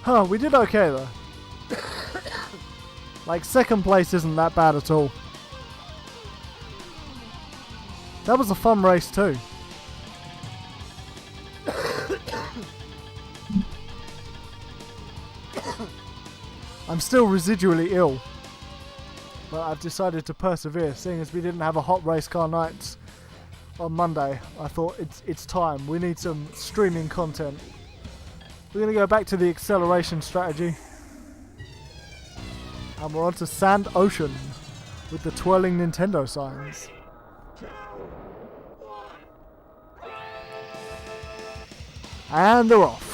Huh, we did okay though. Like, second place isn't that bad at all. That was a fun race too. I'm still residually ill, but I've decided to persevere, seeing as we didn't have a hot race car night on Monday. I thought it's time. We need some streaming content. We're going to go back to the acceleration strategy. And we're on to Sand Ocean with the twirling Nintendo signs. And they're off.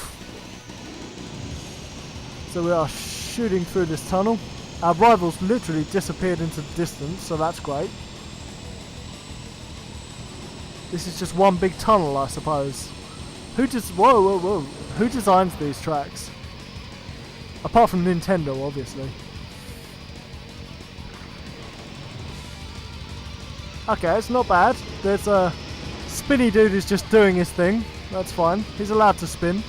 So we are shooting through this tunnel. Our rivals literally disappeared into the distance, so that's great. This is just one big tunnel, I suppose. Whoa. Who designs these tracks? Apart from Nintendo, obviously. Okay, it's not bad. There's a spinny dude who's just doing his thing. That's fine. He's allowed to spin.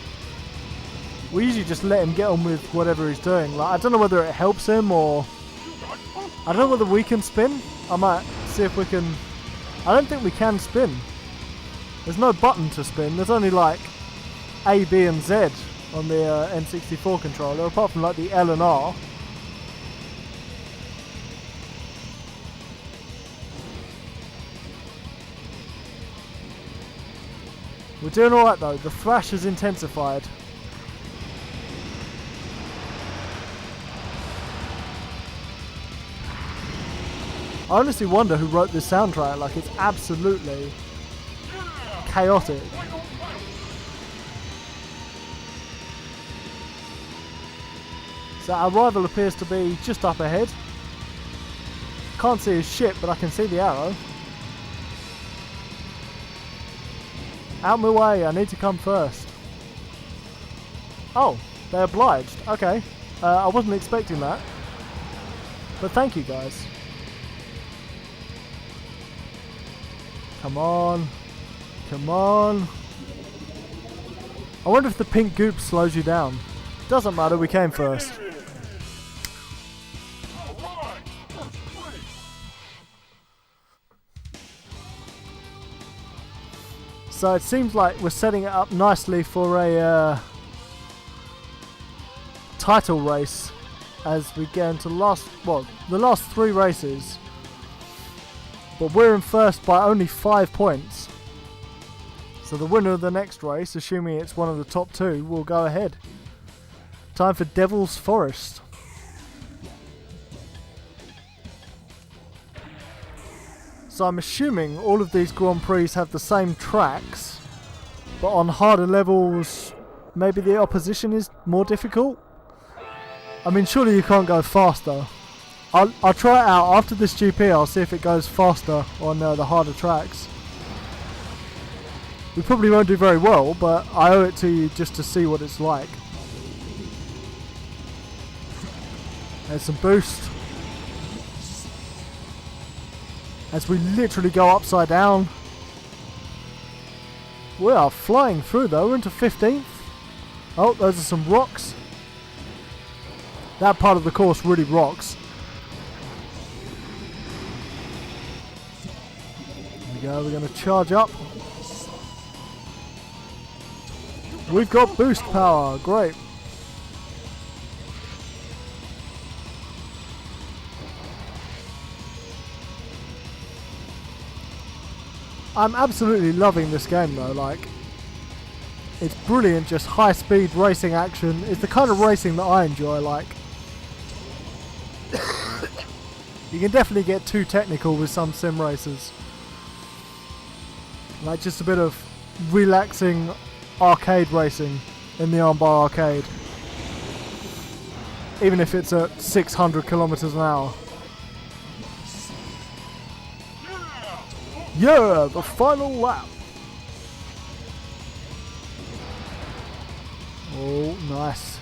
We usually just let him get on with whatever he's doing. Like, I don't know whether it helps him or... I don't know whether we can spin. I might see if we can... I don't think we can spin. There's no button to spin. There's only like A, B and Z on the N64 controller, apart from like the L and R. We're doing alright though. The thrash has intensified. I honestly wonder who wrote this soundtrack. Like, it's absolutely chaotic. So our rival appears to be just up ahead. Can't see his ship, but I can see the arrow. Out my way, I need to come first. Oh, they obliged. Okay. I wasn't expecting that. But thank you guys. Come on. Come on. I wonder if the pink goop slows you down. Doesn't matter, we came first. So it seems like we're setting it up nicely for a title race as we get into the last 3 races. But we're in first by only 5 points. So the winner of the next race, assuming it's one of the top 2, will go ahead. Time for Devil's Forest. So I'm assuming all of these Grand Prix have the same tracks, but on harder levels, maybe the opposition is more difficult? I mean, surely you can't go faster. I'll try it out after this GP. I'll see if it goes faster on the harder tracks. We probably won't do very well, but I owe it to you just to see what it's like. There's some boost. As we literally go upside down. We are flying through though. We're into 15th. Oh, those are some rocks. That part of the course really rocks. Here we go. We're going to charge up. We've got boost power. Great. I'm absolutely loving this game though. Like, it's brilliant, just high speed racing action. It's the kind of racing that I enjoy. Like, you can definitely get too technical with some sim races. Like, just a bit of relaxing arcade racing in the Armbar arcade. Even if it's at 600 kilometers an hour. Yeah, the final lap. Oh, nice.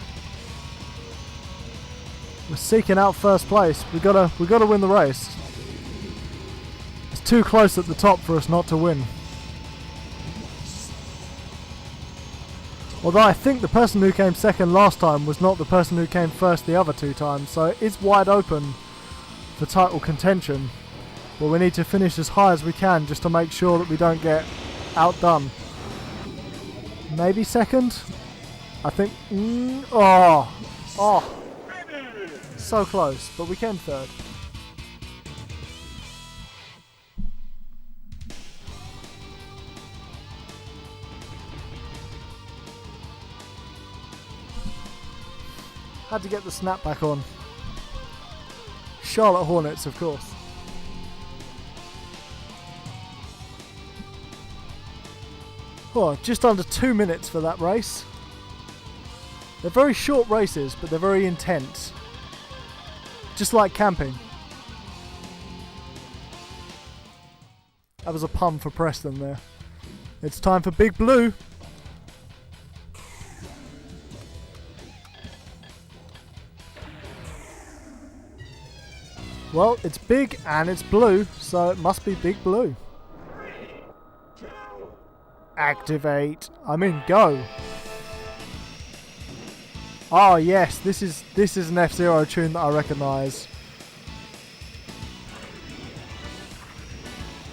We're seeking out first place. We gotta win the race. It's too close at the top for us not to win. Although I think the person who came second last time was not the person who came first the other 2 times, so it is wide open for title contention. But we need to finish as high as we can just to make sure that we don't get outdone. Maybe second? I think... Oh! So close, but we came third. Had to get the snap back on. Charlotte Hornets, of course. Oh, just under 2 minutes for that race. They're very short races, but they're very intense. Just like camping. That was a pun for Preston there. It's time for Big Blue. Well, it's big and it's blue, so it must be Big Blue. Activate. I mean, go. Oh yes, this is an F-Zero tune that I recognise.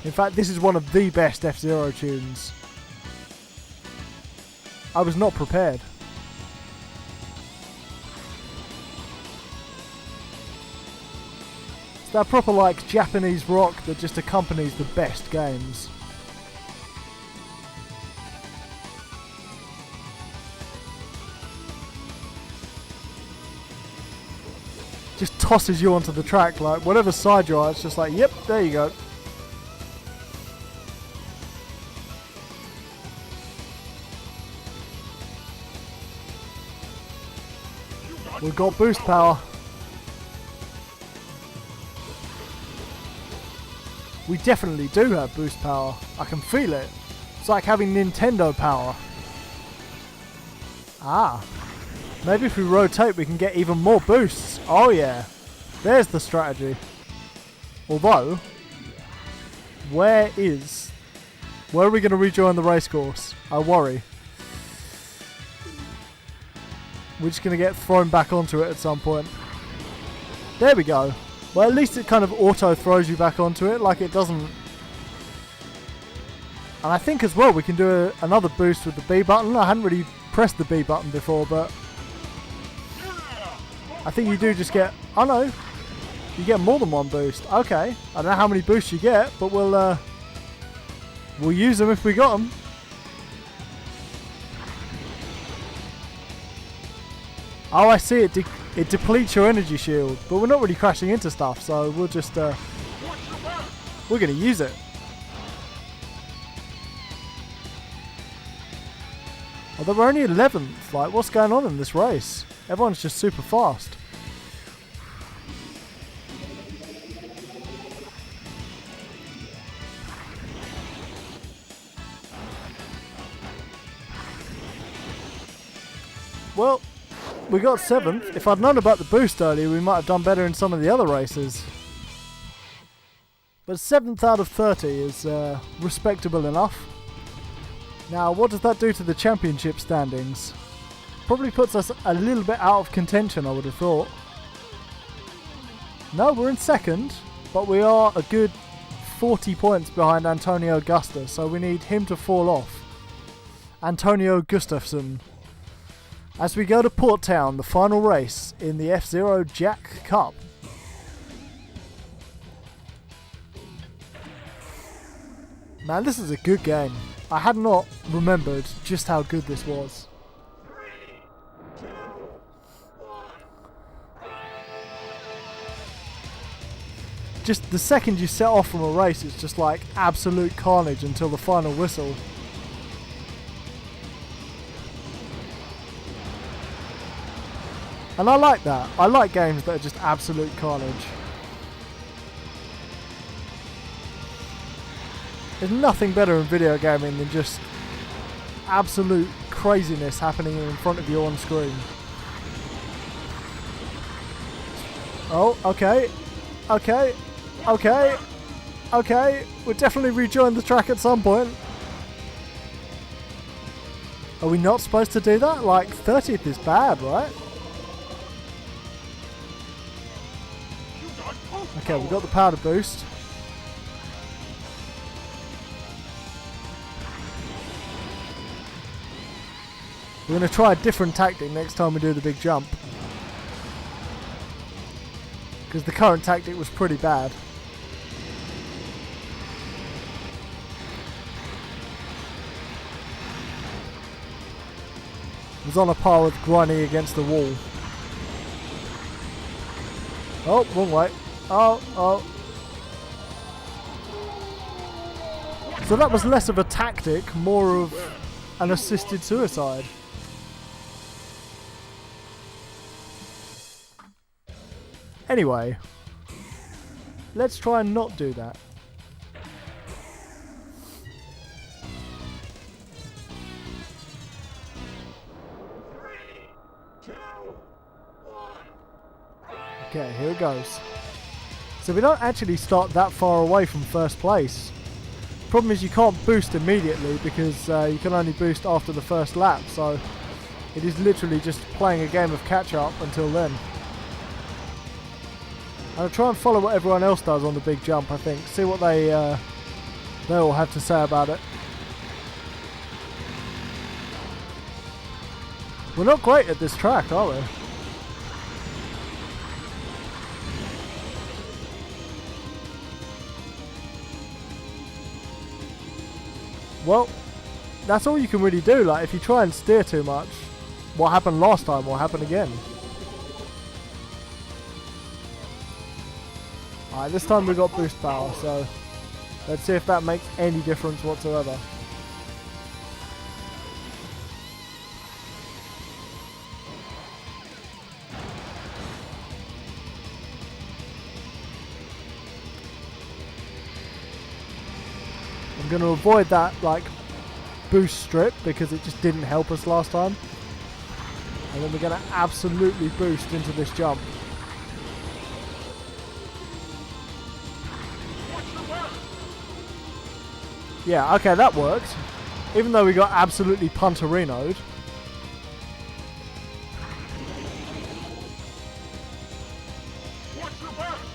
In fact, this is one of the best F-Zero tunes. I was not prepared. It's that proper like Japanese rock that just accompanies the best games. Just tosses you onto the track, like whatever side you're on, it's just like, yep, there you go. We've got boost power. We definitely do have boost power. I can feel it. It's like having Nintendo power. Ah. Maybe if we rotate we can get even more boosts. Oh yeah. There's the strategy. Although, where are we going to rejoin the race course? I worry. We're just going to get thrown back onto it at some point. There we go. Well, at least it kind of auto throws you back onto it, like it doesn't. And I think as well we can do another boost with the B button. I hadn't really pressed the B button before, but I think you do just get, oh no, you get more than one boost. Okay, I don't know how many boosts you get, but we'll use them if we got them. Oh, I see, it depletes your energy shield, but we're not really crashing into stuff, so we'll just, we're going to use it. Although we're only 11th, like what's going on in this race? Everyone's just super fast. Well, we got 7th. If I'd known about the boost earlier, we might have done better in some of the other races. But 7th out of 30 is respectable enough. Now, what does that do to the championship standings? Probably puts us a little bit out of contention, I would have thought. No, we're in 2nd, but we are a good 40 points behind Antonio Augusta, so we need him to fall off. Antonio Gustafsson. As we go to Port Town, the final race in the F-Zero Jack Cup. Man, this is a good game. I had not remembered just how good this was. Just the second you set off from a race, it's just like absolute carnage until the final whistle. And I like that. I like games that are just absolute carnage. There's nothing better in video gaming than just absolute craziness happening in front of you on screen. Oh, okay. Okay. Okay. Okay. We'll definitely rejoin the track at some point. Are we not supposed to do that? Like, 30th is bad, right? Okay, we've got the powder boost. We're going to try a different tactic next time we do the big jump. Because the current tactic was pretty bad. It was on a par with grinding against the wall. Oh, wrong way. Oh, oh. So that was less of a tactic, more of an assisted suicide. Anyway, let's try and not do that. Okay, here it goes. So we don't actually start that far away from first place. Problem is you can't boost immediately because you can only boost after the first lap, so it is literally just playing a game of catch up until then. I'll try and follow what everyone else does on the big jump, I think. See what they all have to say about it. We're not great at this track, are we? Well, that's all you can really do. Like, if you try and steer too much, what happened last time will happen again. Alright, this time we got boost power, so let's see if that makes any difference whatsoever. I'm going to avoid that, like, boost strip because it just didn't help us last time. And then we're going to absolutely boost into this jump. Yeah, okay, that worked. Even though we got absolutely punterinoed.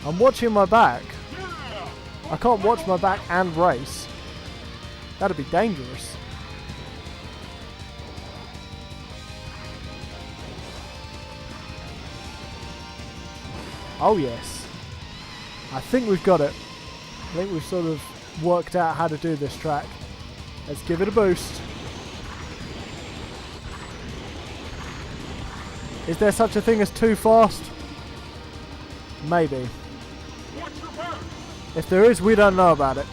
I'm watching my back. I can't watch my back and race. That'd be dangerous. Oh yes. I think we've got it. I think we've sort of worked out how to do this track. Let's give it a boost. Is there such a thing as too fast? Maybe. If there is, we don't know about it.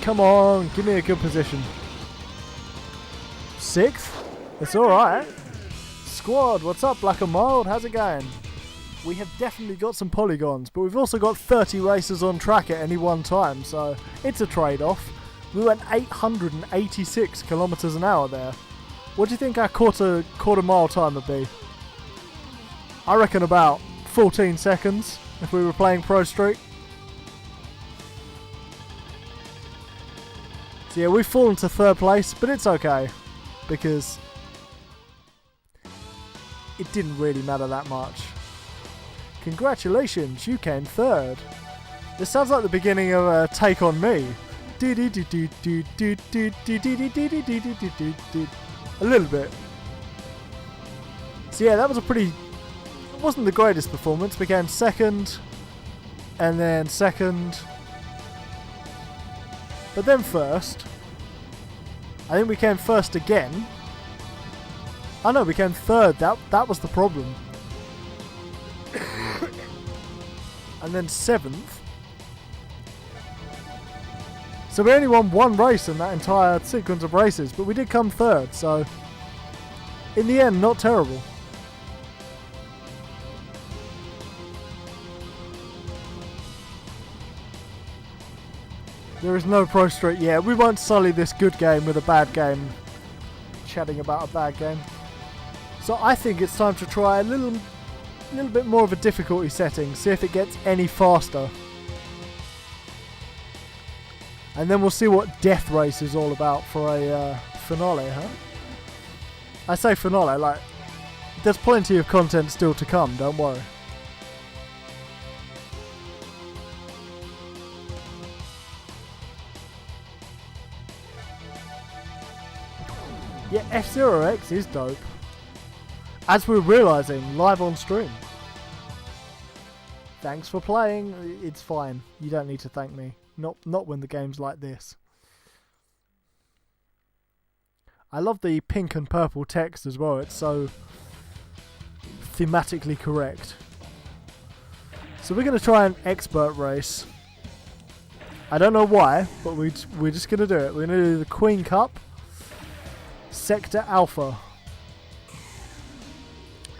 Come on, give me a good position. 6th? It's alright. Squad, what's up, Black and Mild? How's it going? We have definitely got some polygons, but we've also got 30 racers on track at any one time, so it's a trade-off. We went 886 kilometers an hour there. What do you think our quarter mile time would be? I reckon about 14 seconds if we were playing Pro Street. So yeah, we've fallen to 3rd place, but it's okay because it didn't really matter that much. Congratulations, you came 3rd. This sounds like the beginning of a Take On Me. A little bit. So yeah, that was a pretty... It wasn't the greatest performance. We came 2nd, and then 2nd, but then 1st. I think we came 1st again. Oh no, we came 3rd. That was the problem. And then 7th. So we only won 1 race in that entire sequence of races, but we did come 3rd, so in the end, not terrible. There is no Pro Street yet. We won't sully this good game with a bad game. Chatting about a bad game. So I think it's time to try a little bit more of a difficulty setting. See if it gets any faster. And then we'll see what Death Race is all about for a finale, huh? I say finale, like, there's plenty of content still to come, don't worry. Yeah, F-Zero X is dope. As we're realising, live on stream. Thanks for playing. It's fine. You don't need to thank me. Not when the game's like this. I love the pink and purple text as well. It's so thematically correct. So we're going to try an expert race. I don't know why, but we're just going to do it. We're going to do the Queen Cup. Sector Alpha.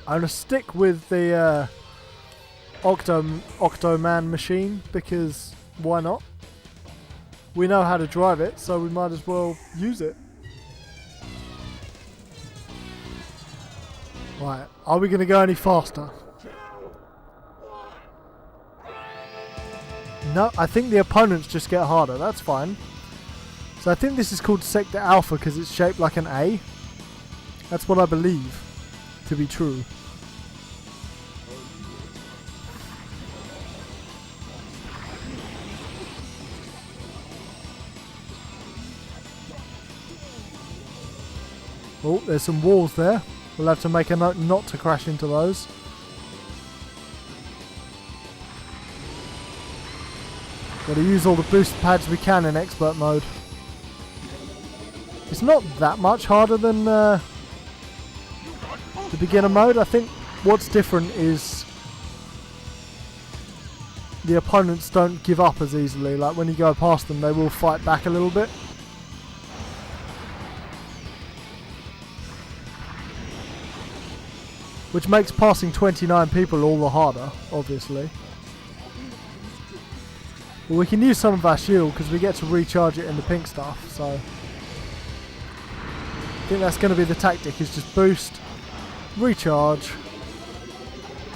I'm going to stick with the Octoman machine because why not? We know how to drive it, so we might as well use it. Right, are we going to go any faster? No, I think the opponents just get harder. That's fine. So I think this is called Sector Alpha because it's shaped like an A. That's what I believe to be true. Oh, there's some walls there. We'll have to make a note not to crash into those. Got to use all the boost pads we can in expert mode. It's not that much harder than the beginner mode. I think what's different is the opponents don't give up as easily. Like when you go past them, they will fight back a little bit. Which makes passing 29 people all the harder, obviously. But we can use some of our shield because we get to recharge it in the pink stuff, so I think that's going to be the tactic, is just boost, recharge,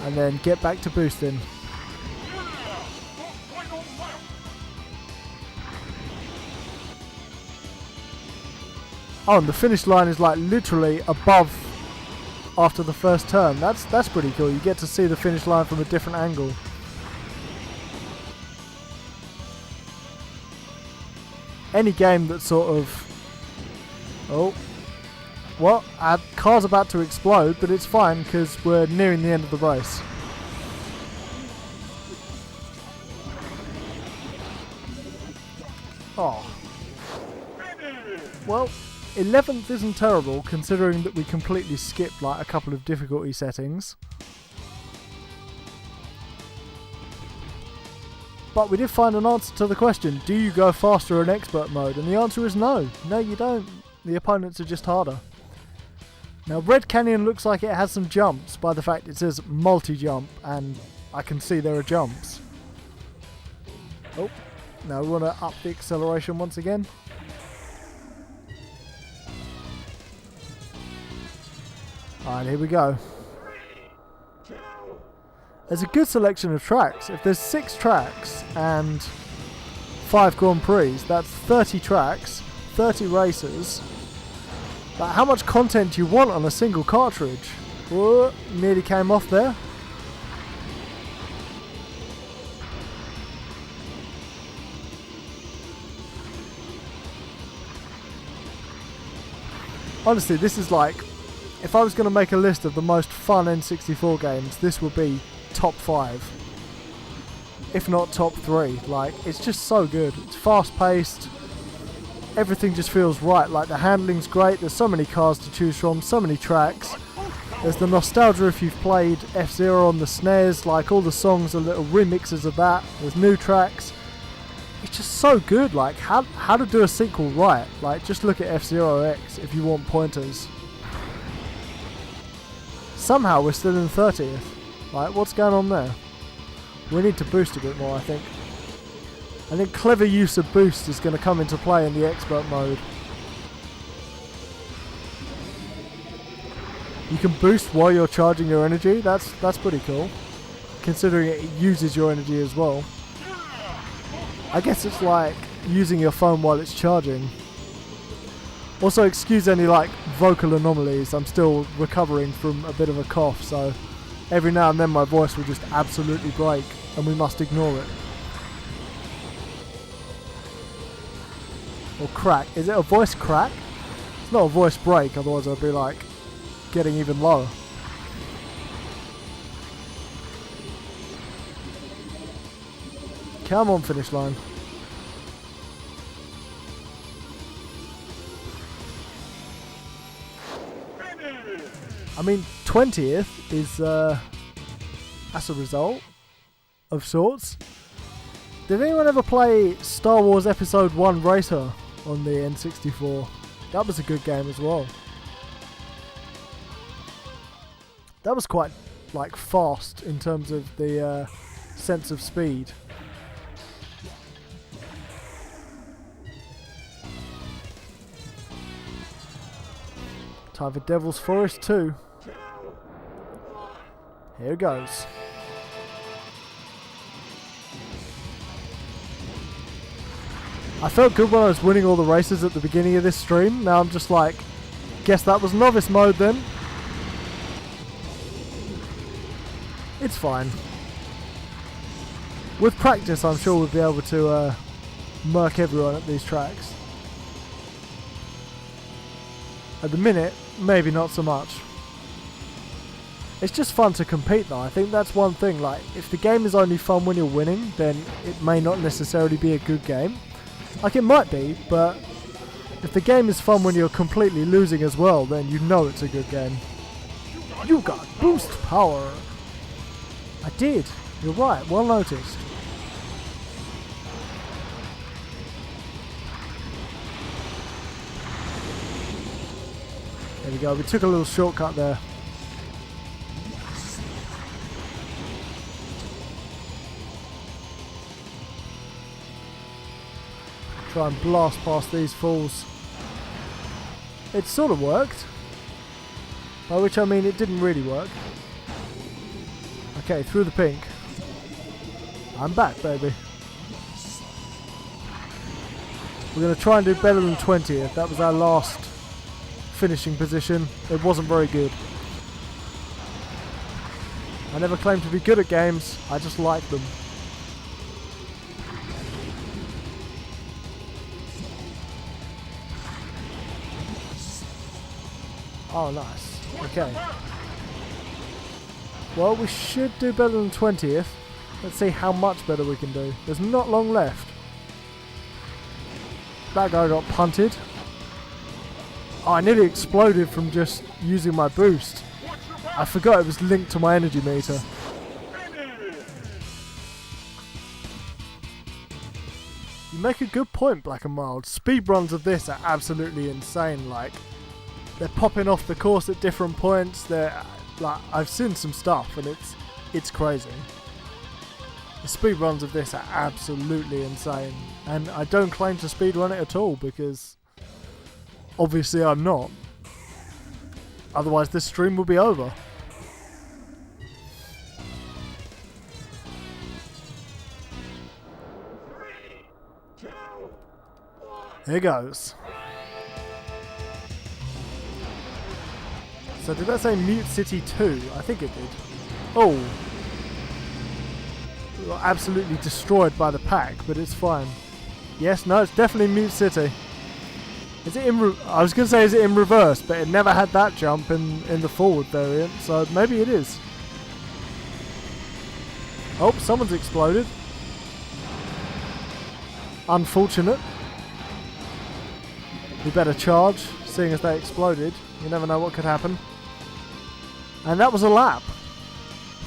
and then get back to boosting. Oh, and the finish line is like literally above after the first turn. That's pretty cool. You get to see the finish line from a different angle. Any game that sort of... Oh. Well, our car's about to explode, but it's fine because we're nearing the end of the race. Oh. Well, 11th isn't terrible considering that we completely skipped like a couple of difficulty settings. But we did find an answer to the question, do you go faster in expert mode? And the answer is no. No, you don't. The opponents are just harder. Now, Red Canyon looks like it has some jumps by the fact it says multi-jump, and I can see there are jumps. Oh, now we want to up the acceleration once again. Alright, here we go. There's a good selection of tracks. If there's 6 tracks and 5 Grand Prix, that's 30 tracks, 30 races. But how much content do you want on a single cartridge? Whoa, nearly came off there. Honestly, this is like, if I was going to make a list of the most fun N64 games, this would be top 5. If not top 3. Like, it's just so good. It's fast paced. Everything just feels right. Like, the handling's great. There's so many cars to choose from. So many tracks. There's the nostalgia if you've played F-Zero on the SNES. Like, all the songs are little remixes of that. There's new tracks. It's just so good. Like, how to do a sequel right. Like, just look at F-Zero X if you want pointers. Somehow we're still in 30th. Like, what's going on there? We need to boost a bit more, I think. I think clever use of boost is going to come into play in the expert mode. You can boost while you're charging your energy. That's pretty cool, considering it uses your energy as well. I guess it's like using your phone while it's charging. Also, excuse any like vocal anomalies. I'm still recovering from a bit of a cough, so every now and then my voice will just absolutely break, and we must ignore it. Or crack. Is it a voice crack? It's not a voice break, otherwise I'd be like getting even lower. Come on, finish line. I mean, 20th is that's a result of sorts. Did anyone ever play Star Wars Episode 1 Racer on the N64? That was a good game as well. That was quite like fast in terms of the sense of speed. Time for Devil's Forest 2. Here it goes. I felt good when I was winning all the races at the beginning of this stream. Now I'm just like, guess that was novice mode then. It's fine. With practice, I'm sure we'll be able to murk everyone at these tracks. At the minute, maybe not so much. It's just fun to compete though. I think that's one thing. Like, if the game is only fun when you're winning, then it may not necessarily be a good game. Like, it might be, but if the game is fun when you're completely losing as well, then you know it's a good game. You got boost power. I did. You're right. Well noticed. There we go. We took a little shortcut there. Try and blast past these fools. It sort of worked. By which I mean it didn't really work. Okay, through the pink. I'm back, baby. We're going to try and do better than 20th. That was our last finishing position. It wasn't very good. I never claimed to be good at games. I just like them. Oh, nice. Okay. Well, we should do better than 20th. Let's see how much better we can do. There's not long left. That guy got punted. Oh, I nearly exploded from just using my boost. I forgot it was linked to my energy meter. You make a good point, Black and Mild. Speedruns of this are absolutely insane. Like, they're popping off the course at different points. They're like, I've seen some stuff and it's crazy. The speedruns of this are absolutely insane. And I don't claim to speedrun it at all because obviously I'm not. Otherwise this stream will be over. Here goes. So did that say Mute City 2? I think it did. Oh. We got absolutely destroyed by the pack, but it's fine. Yes, no, it's definitely Mute City. Is it in I was going to say is it in reverse, but it never had that jump in the forward variant, so maybe it is. Oh, someone's exploded. Unfortunate. We better charge, seeing as they exploded. You never know what could happen. And that was a lap.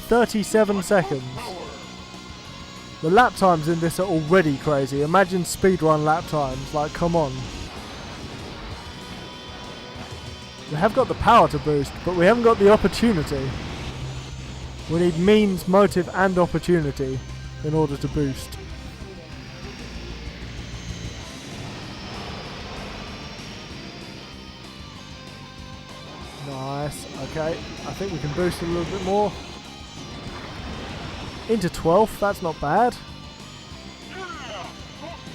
37 seconds. The lap times in this are already crazy. Imagine speedrun lap times. Like, come on. We have got the power to boost, but we haven't got the opportunity. We need means, motive, and opportunity in order to boost. Nice, okay. I think we can boost a little bit more. Into 12th, that's not bad.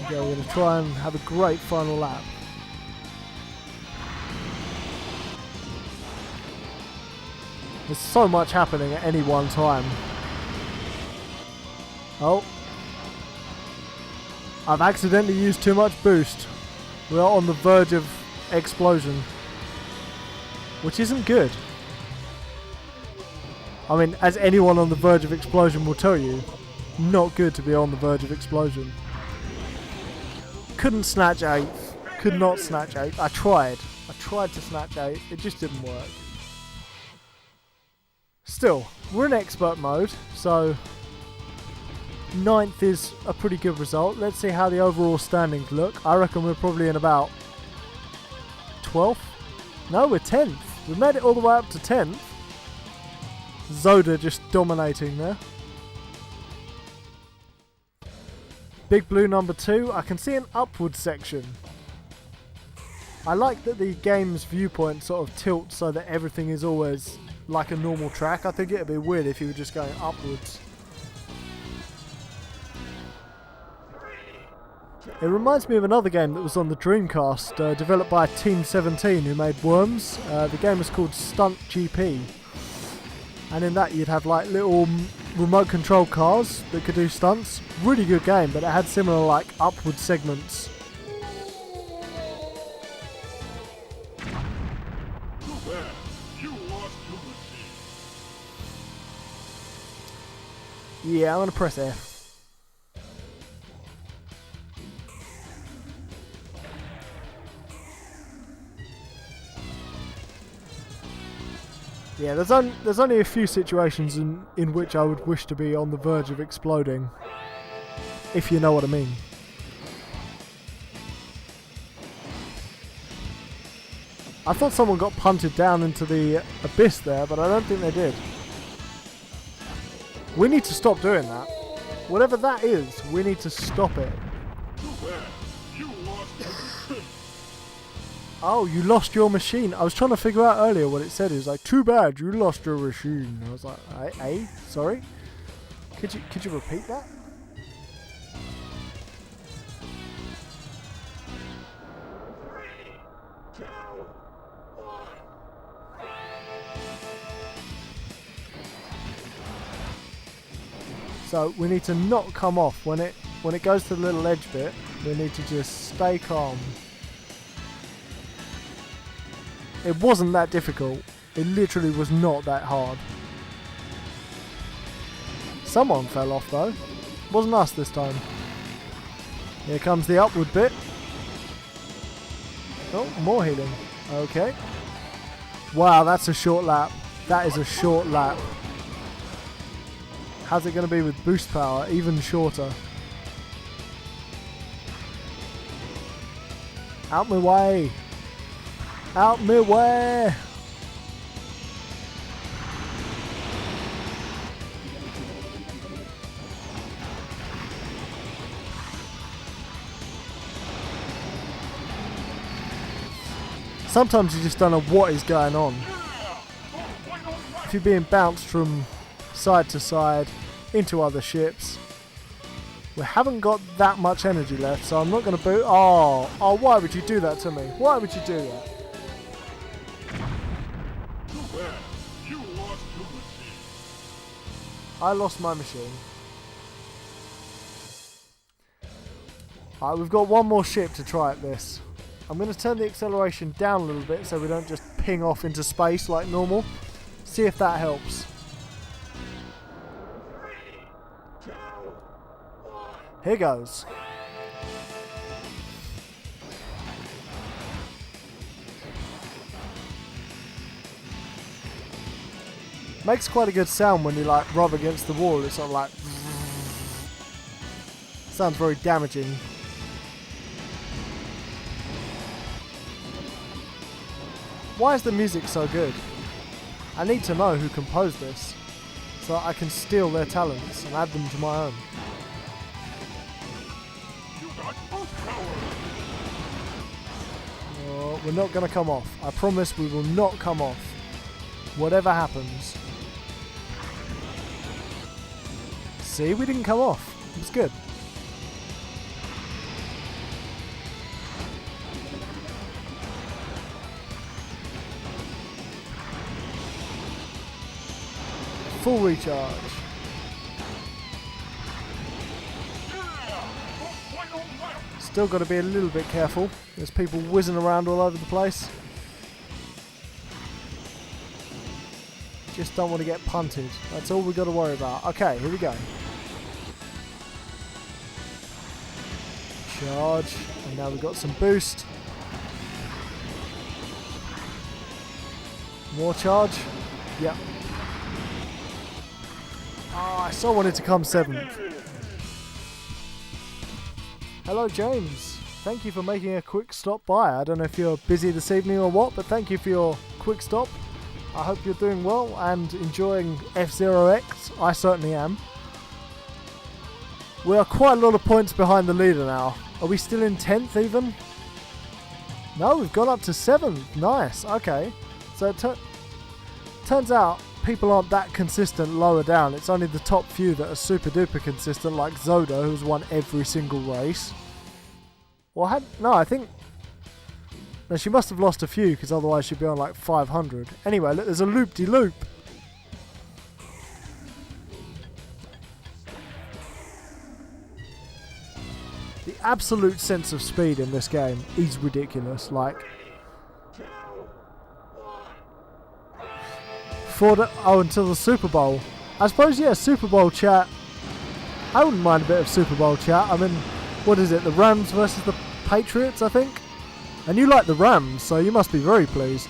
Okay, we're going to try and have a great final lap. There's so much happening at any one time. Oh. I've accidentally used too much boost. We are on the verge of explosion. Which isn't good. I mean, as anyone on the verge of explosion will tell you, not good to be on the verge of explosion. Couldn't snatch 8th. Could not snatch 8th. I tried to snatch 8th. It just didn't work. Still, we're in expert mode, so 9th is a pretty good result. Let's see how the overall standings look. I reckon we're probably in about 12th. No, we're 10th. We made it all the way up to 10th. Zoda just dominating there. Big Blue number 2. I can see an upward section. I like that the game's viewpoint sort of tilts so that everything is always like a normal track. I think it would be weird if you were just going upwards. It reminds me of another game that was on the Dreamcast, developed by Team 17, who made Worms. The game was called Stunt GP. And in that you'd have like little remote control cars that could do stunts. Really good game, but it had similar like upward segments. Yeah, I'm going to press F. Yeah, there's only a few situations in which I would wish to be on the verge of exploding. If you know what I mean. I thought someone got punted down into the abyss there, but I don't think they did. We need to stop doing that. Whatever that is, we need to stop it. Oh, you lost your machine. I was trying to figure out earlier what it said. It was like, too bad, you lost your machine. I was like, sorry? Could you repeat that? So we need to not come off when it goes to the little edge bit. We need to just stay calm. It wasn't that difficult. It literally was not that hard. Someone fell off though. Wasn't us this time. Here comes the upward bit. Oh, more healing. Okay. Wow, that's a short lap. That is a short lap. How's it going to be with boost power? Even shorter. Out my way. Out my way. Sometimes you just don't know what is going on. If you're being bounced from side to side into other ships. We haven't got that much energy left, so I'm not going to boot. Oh, why would you do that to me? Why would you do that? I lost my machine. Alright, we've got one more ship to try at this. I'm going to turn the acceleration down a little bit so we don't just ping off into space like normal. See if that helps. Here goes. Makes quite a good sound when you like rub against the wall. It's sort of like sounds very damaging. Why is the music so good? I need to know who composed this so I can steal their talents and add them to my own. Oh, we're not going to come off. I promise we will not come off. Whatever happens. See, we didn't come off. It was good. Full recharge. Still got to be a little bit careful. There's people whizzing around all over the place. Just don't want to get punted. That's all we've got to worry about. Okay, here we go. Charge. And now we've got some boost. More charge. Yep. Oh, I so wanted to come 7th. Hello, James. Thank you for making a quick stop by. I don't know if you're busy this evening or what, but thank you for your quick stop. I hope you're doing well and enjoying F-Zero X. I certainly am. We are quite a lot of points behind the leader now. Are we still in 10th even? No, we've gone up to 7th. Nice. Okay. So it turns out people aren't that consistent lower down. It's only the top few that are super duper consistent, like Zoda, who's won every single race. Or no, I think... No, she must have lost a few, because otherwise she'd be on like 500. Anyway, look, there's a loop-de-loop. The absolute sense of speed in this game is ridiculous. Like... until the Super Bowl. I suppose, yeah, Super Bowl chat. I wouldn't mind a bit of Super Bowl chat. I mean, what is it? The Rams versus the Patriots, I think? And you like the Rams, so you must be very pleased.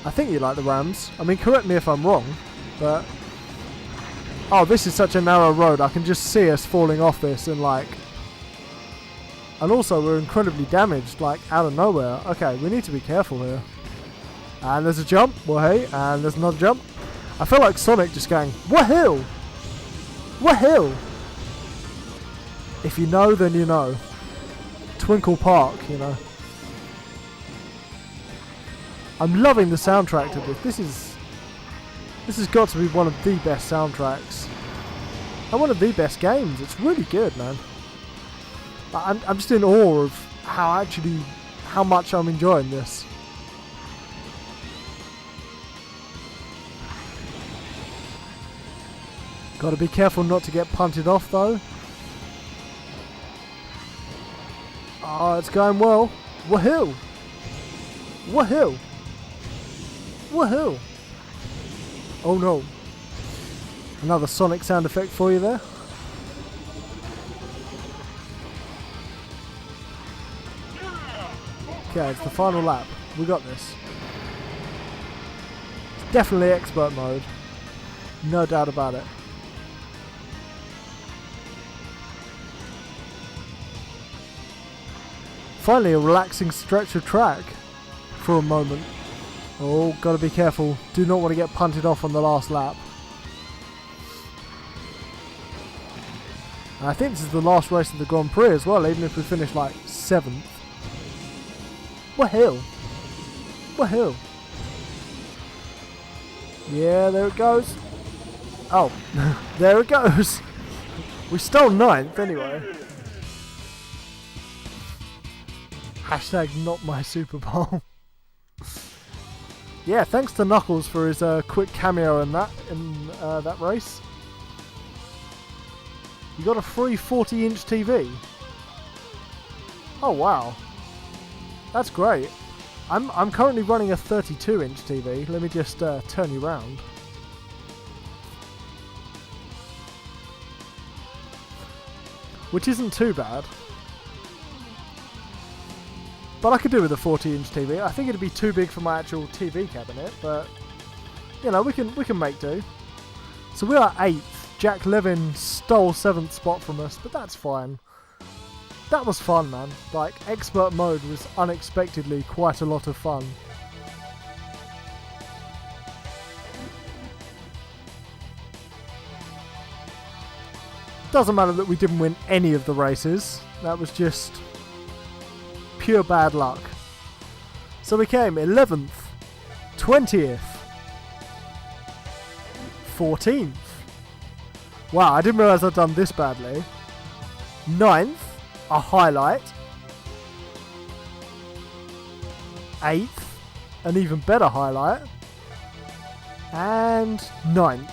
I think you like the Rams. I mean, correct me if I'm wrong, but... Oh, this is such a narrow road. I can just see us falling off this and, like... And also, we're incredibly damaged, like, out of nowhere. Okay, we need to be careful here. And there's a jump, wahey, and there's another jump. I feel like Sonic just going, wahoo! Wahoo! If you know, then you know. Twinkle Park, you know. I'm loving the soundtrack to this. This has got to be one of the best soundtracks. And one of the best games. It's really good, man. I'm just in awe of how much I'm enjoying this. Got to be careful not to get punted off, though. Oh, it's going well. Woohoo! Woohoo! Woohoo! Oh no. Another Sonic sound effect for you there. Okay, it's the final lap. We got this. It's definitely expert mode. No doubt about it. Finally, a relaxing stretch of track for a moment. Oh, gotta be careful. Do not want to get punted off on the last lap. And I think this is the last race of the Grand Prix as well, even if we finish like 7th. Woohoo! Woohoo! Yeah, there it goes. Oh, there it goes. We stole 9th anyway. Hashtag not my Super Bowl. Yeah, thanks to Knuckles for his quick cameo in that race. You got a free 40-inch TV. Oh wow, that's great. I'm currently running a 32-inch TV. Let me just turn you round. Which isn't too bad. But I could do with a 40-inch TV. I think it'd be too big for my actual TV cabinet, but you know, we can make do. So we are 8th. Jack Levin stole 7th spot from us, but that's fine. That was fun, man. Like, expert mode was unexpectedly quite a lot of fun. Doesn't matter that we didn't win any of the races. That was just pure bad luck. So we came 11th, 20th, 14th. Wow, I didn't realise I'd done this badly. 9th, a highlight. 8th, an even better highlight. And 9th.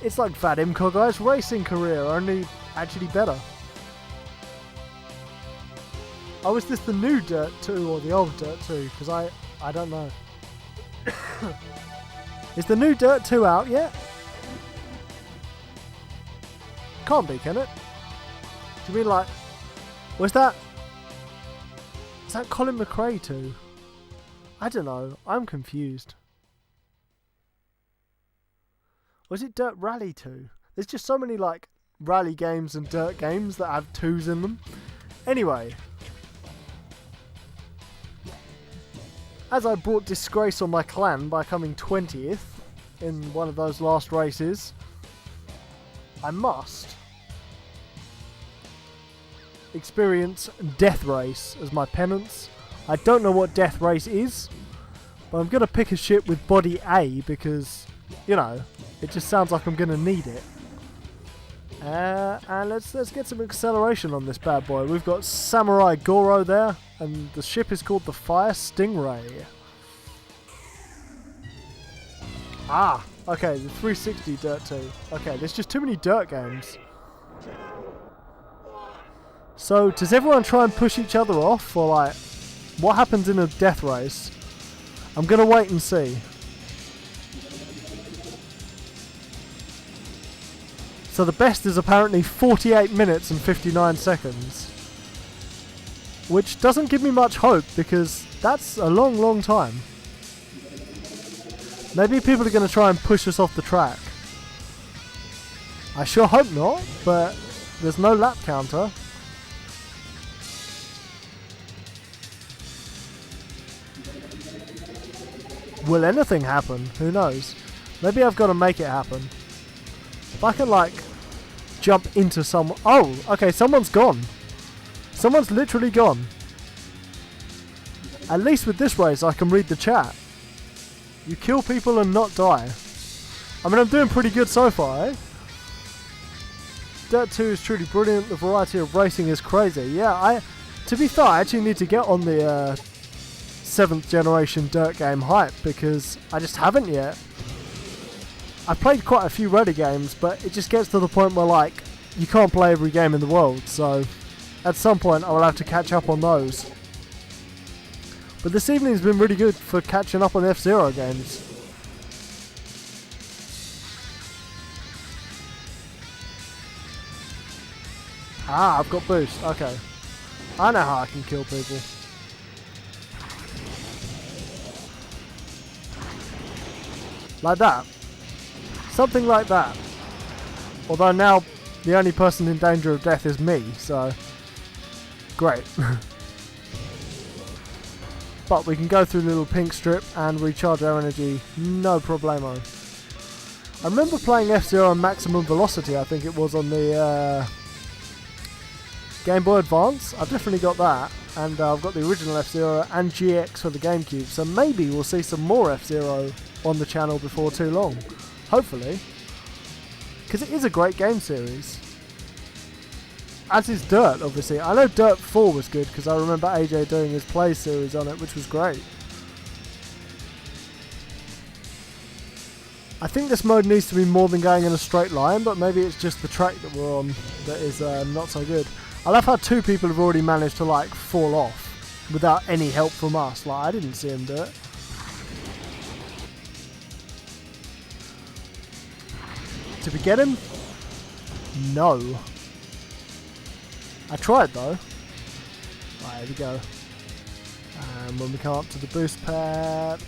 It's like Vadim Kogai's racing career, only actually better. Oh, is this the new Dirt 2 or the old Dirt 2? Because I don't know. Is the new Dirt 2 out yet? Can't be, can it? Do you mean like... Was that... Is that Colin McRae 2? I don't know. I'm confused. Was it Dirt Rally 2? There's just so many like rally games and dirt games that have 2s in them. Anyway. As I brought disgrace on my clan by coming 20th in one of those last races, I must experience Death Race as my penance. I don't know what Death Race is, but I'm going to pick a ship with body A because, you know, it just sounds like I'm going to need it. And let's get some acceleration on this bad boy. We've got Samurai Goro there, and the ship is called the Fire Stingray. Ah, okay, the 360 Dirt 2. Okay, there's just too many dirt games. So, does everyone try and push each other off, or like, what happens in a death race? I'm gonna wait and see. So the best is apparently 48 minutes and 59 seconds. Which doesn't give me much hope, because that's a long time. Maybe people are going to try and push us off the track. I sure hope not, but there's no lap counter. Will anything happen? Who knows? Maybe I've got to make it happen. If I can, like, jump into some... Oh, okay, someone's gone. Someone's literally gone. At least with this race, I can read the chat. You kill people and not die. I mean, I'm doing pretty good so far, eh? Dirt 2 is truly brilliant. The variety of racing is crazy. Yeah, to be fair, I actually need to get on the 7th generation dirt game hype, because I just haven't yet. I've played quite a few Reddit games, but it just gets to the point where, like, you can't play every game in the world, so at some point I will have to catch up on those. But this evening's been really good for catching up on F-Zero games. Ah, I've got boost, okay. I know how I can kill people. Like that. Something like that. Although now the only person in danger of death is me, so great. But we can go through the little pink strip and recharge our energy, no problemo. I remember playing F-Zero on maximum velocity, I think it was on the Game Boy Advance. I've definitely got that, and I've got the original F-Zero and GX for the GameCube, so maybe we'll see some more F-Zero on the channel before too long. Hopefully. Because it is a great game series. As is Dirt, obviously. I know Dirt 4 was good, because I remember AJ doing his play series on it, which was great. I think this mode needs to be more than going in a straight line, but maybe it's just the track that we're on that is not so good. I love how 2 people have already managed to, like, fall off without any help from us. Like, I didn't see him do it. Did we get him? No. I tried though. Right, here we go. And when we come up to the boost pad...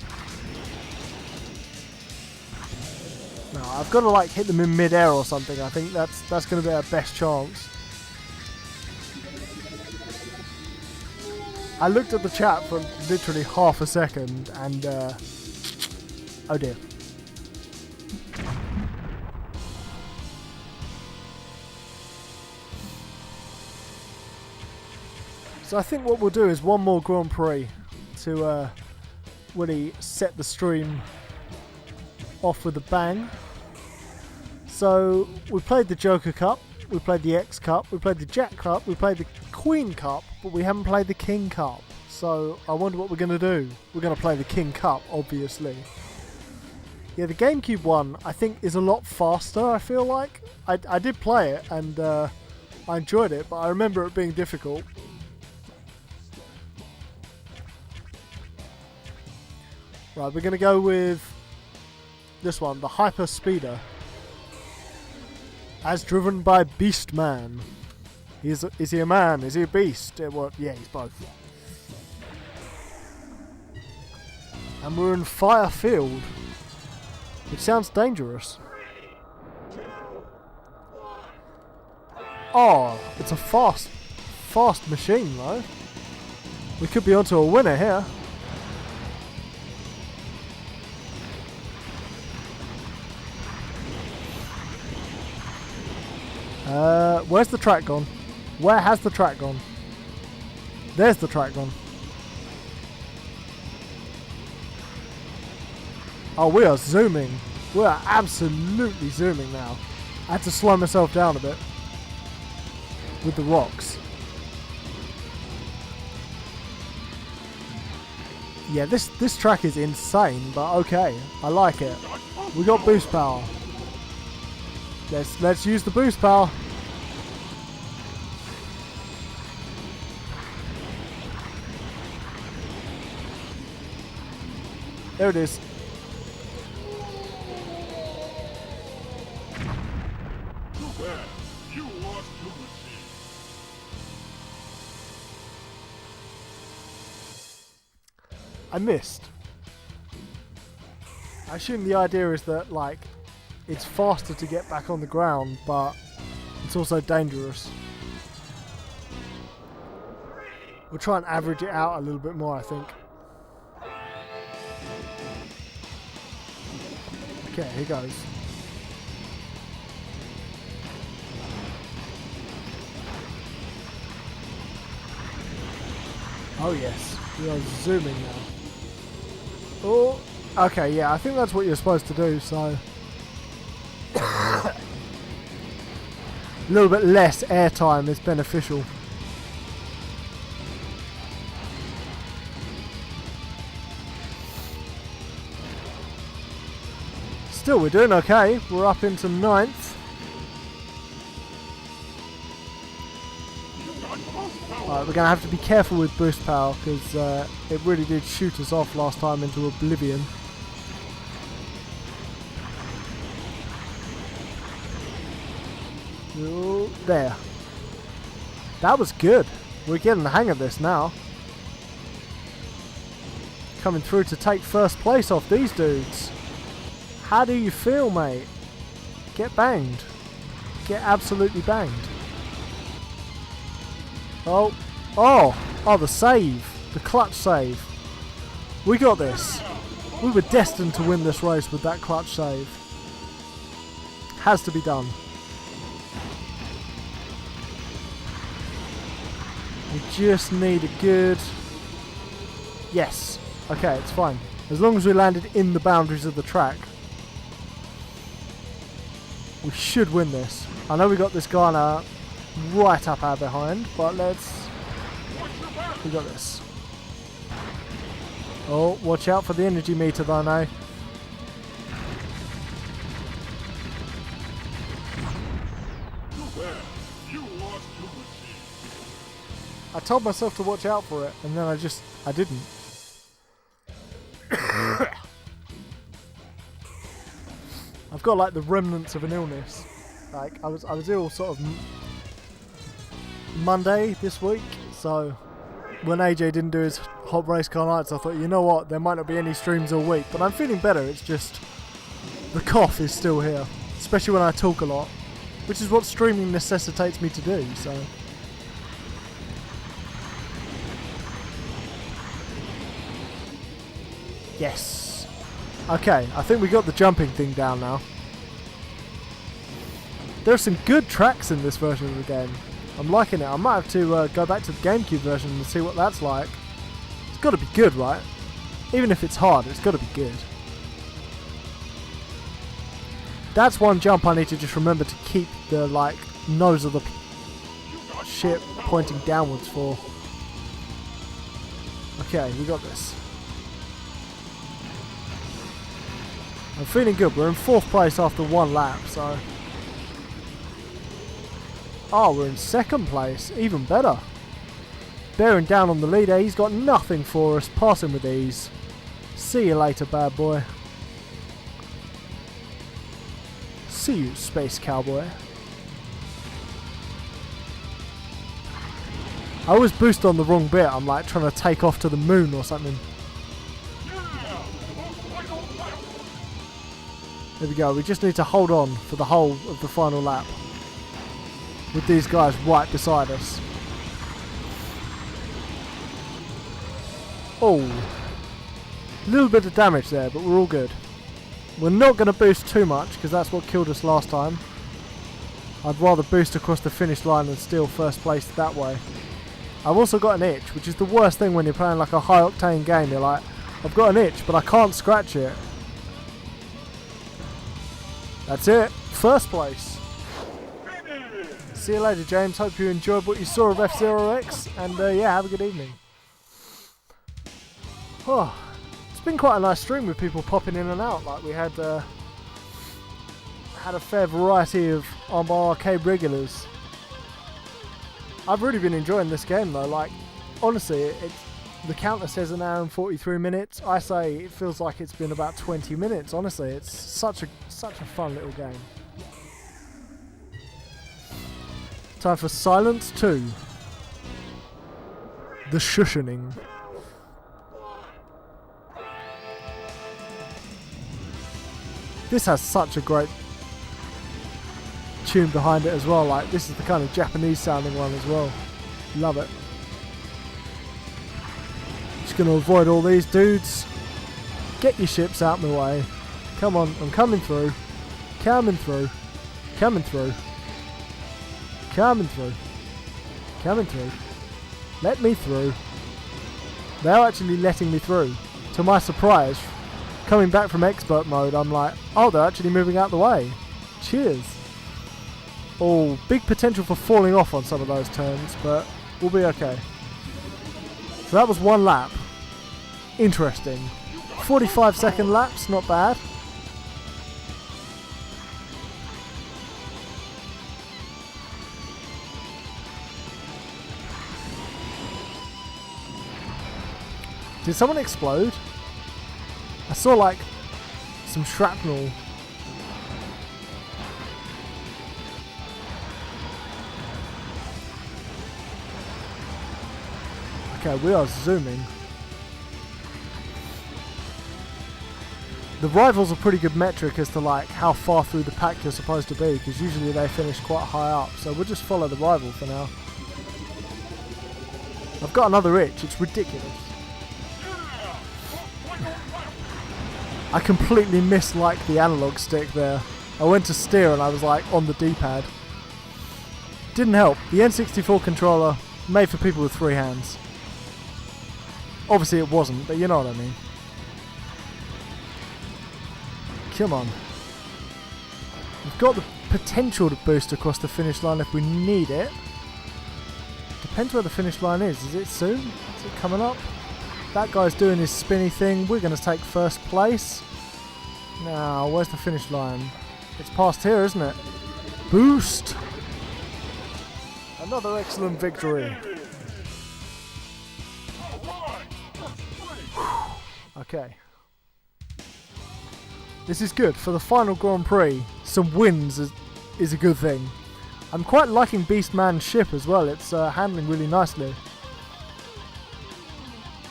No, I've got to like hit them in mid-air or something. I think that's going to be our best chance. I looked at the chat for literally half a second and... oh dear. So I think what we'll do is one more Grand Prix to really set the stream off with a bang. So we played the Joker Cup, we played the X Cup, we played the Jack Cup, we played the Queen Cup, but we haven't played the King Cup. So I wonder what we're going to do. We're going to play the King Cup, obviously. Yeah, the GameCube one I think is a lot faster, I feel like. I did play it and I enjoyed it, but I remember it being difficult. Right, we're going to go with this one, the Hyper Speeder. As driven by Beastman. Is he a man? Is he a beast? Well, yeah, he's both. And we're in Fire Field, which sounds dangerous. Oh, it's a fast machine though. We could be onto a winner here. Where's the track gone? Where has the track gone? There's the track gone. Oh, we are zooming. We are absolutely zooming now. I had to slow myself down a bit with the rocks. Yeah, this track is insane, but okay, I like it. We got boost power. Let's use the boost power. There it is. I missed. I assume the idea is that, like, it's faster to get back on the ground, but it's also dangerous. We'll try and average it out a little bit more, I think. Okay, here goes. Oh yes, we are zooming now. Oh, okay, yeah, I think that's what you're supposed to do, so... a little bit less airtime is beneficial. Still, we're doing okay. We're up into 9th. Alright, we're going to have to be careful with boost power because it really did shoot us off last time into oblivion. Oh, there. That was good. We're getting the hang of this now. Coming through to take first place off these dudes. How do you feel, mate? Get banged. Get absolutely banged. Oh. Oh. Oh, the save. The clutch save. We got this. We were destined to win this race with that clutch save. Has to be done. We just need a good... Yes. Okay, it's fine. As long as we landed in the boundaries of the track. We should win this. I know we got this guy now right up our behind, but let's... We got this. Oh, watch out for the energy meter though now. I told myself to watch out for it, and then I didn't. I've got like the remnants of an illness. Like I was ill sort of Monday this week, so when AJ didn't do his hot race car nights, I thought, you know what, there might not be any streams all week, but I'm feeling better. It's just the cough is still here, especially when I talk a lot, which is what streaming necessitates me to do. So yes. Okay, I think we got the jumping thing down now. There are some good tracks in this version of the game. I'm liking it. I might have to go back to the GameCube version and see what that's like. It's got to be good, right? Even if it's hard, it's got to be good. That's one jump I need to just remember to keep the like nose of the ship pointing downwards for. Okay, we got this. I'm feeling good. We're in 4th place after 1 lap, so... Oh, we're in 2nd place. Even better. Bearing down on the leader. He's got nothing for us. Passing with ease. See you later, bad boy. See you, space cowboy. I always boost on the wrong bit. I'm like trying to take off to the moon or something. There we go, we just need to hold on for the whole of the final lap. With these guys right beside us. Oh. A little bit of damage there, but we're all good. We're not going to boost too much, because that's what killed us last time. I'd rather boost across the finish line and steal first place that way. I've also got an itch, which is the worst thing when you're playing like a high octane game. You're like, I've got an itch, but I can't scratch it. That's it. First place. See you later, James. Hope you enjoyed what you saw of F-Zero X, and yeah, have a good evening. Oh, it's been quite a nice stream with people popping in and out. Like we had a fair variety of Armbar arcade regulars. I've really been enjoying this game though. Like honestly, the counter says an hour and 43 minutes. I say it feels like it's been about 20 minutes. Honestly, it's such a fun little game. Time for Silence 2. The Shushening. This has such a great tune behind it as well. Like this is the kind of Japanese sounding one as well. Love it. Just gonna avoid all these dudes. Get your ships out my way. Come on, I'm coming through. Coming through. Coming through. Coming through. Coming through. Let me through. They're actually letting me through. To my surprise, coming back from expert mode, I'm like, oh, they're actually moving out the way. Cheers. Oh, big potential for falling off on some of those turns, but we'll be okay. So that was one lap. Interesting. 45-second laps, not bad. Did someone explode? I saw like some shrapnel. Okay, we are zooming. The rivals are pretty good metric as to like how far through the pack you're supposed to be, because usually they finish quite high up, so we'll just follow the rival for now. I've got another itch, it's ridiculous. I completely missed like the analog stick there. I went to steer and I was like on the D-pad. Didn't help. The N64 controller made for people with 3 hands. Obviously it wasn't, but you know what I mean. Come on. We've got the potential to boost across the finish line if we need it. Depends where the finish line is. Is it soon? Is it coming up? That guy's doing his spinny thing. We're going to take first place. Now, where's the finish line? It's past here, isn't it? Boost! Another excellent victory. Okay. This is good. For the final Grand Prix, some wins is a good thing. I'm quite liking Beastman's ship as well. It's handling really nicely.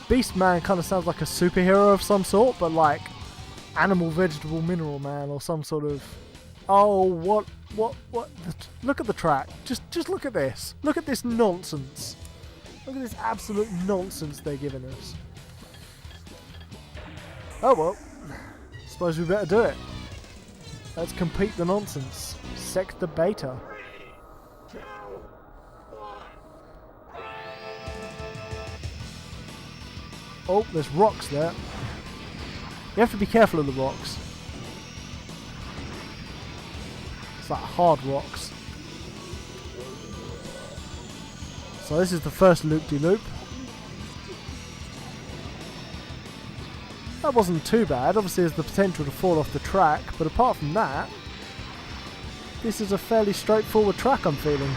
Beastman kind of sounds like a superhero of some sort, but like animal, vegetable, mineral man or some sort of... Oh, what? Look at the track. Just look at this. Look at this nonsense. Look at this absolute nonsense they're giving us. Oh well. Suppose we better do it. Let's compete the nonsense. Sector Beta. Oh, there's rocks there. You have to be careful of the rocks. It's like hard rocks. So this is the first loop-de-loop. That wasn't too bad. Obviously there's the potential to fall off the track, but apart from that, this is a fairly straightforward track I'm feeling.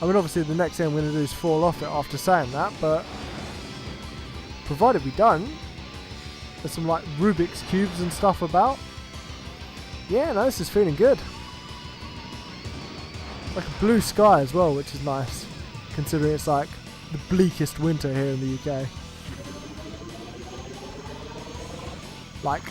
I mean obviously the next thing I'm going to do is fall off it after saying that, but provided we don't, there's some like Rubik's Cubes and stuff about. Yeah, no, this is feeling good. Like a blue sky as well, which is nice, considering it's like the bleakest winter here in the UK. Like,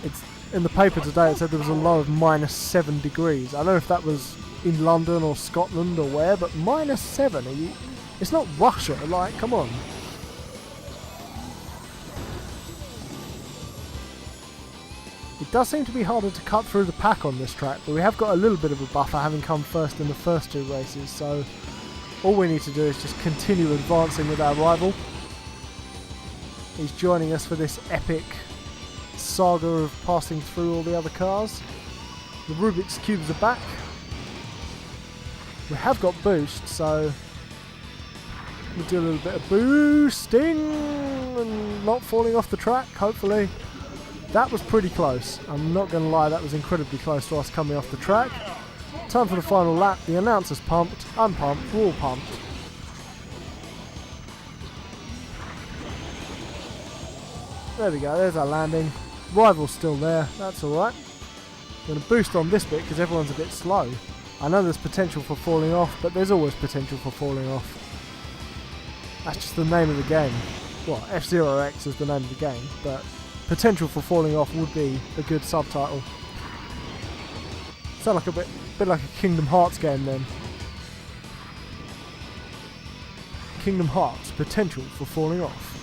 it's in the paper today it said there was a low of -7 degrees. I don't know if that was in London or Scotland or where, but -7, it's not Russia, like, come on. It does seem to be harder to cut through the pack on this track, but we have got a little bit of a buffer having come first in the first 2 races, so all we need to do is just continue advancing with our rival. He's joining us for this epic saga of passing through all the other cars. The Rubik's Cubes are back. We have got boost, so we'll do a little bit of boosting and not falling off the track, hopefully. That was pretty close. I'm not going to lie, that was incredibly close to us coming off the track. Time for the final lap. The announcer's pumped. I'm pumped. We're all pumped. There we go. There's our landing. Rival's still there. That's alright. I'm going to boost on this bit because everyone's a bit slow. I know there's potential for falling off, but there's always potential for falling off. That's just the name of the game. Well, F-Zero X is the name of the game, but potential for falling off would be a good subtitle. Sound like a bit like a Kingdom Hearts game then. Kingdom Hearts, potential for falling off.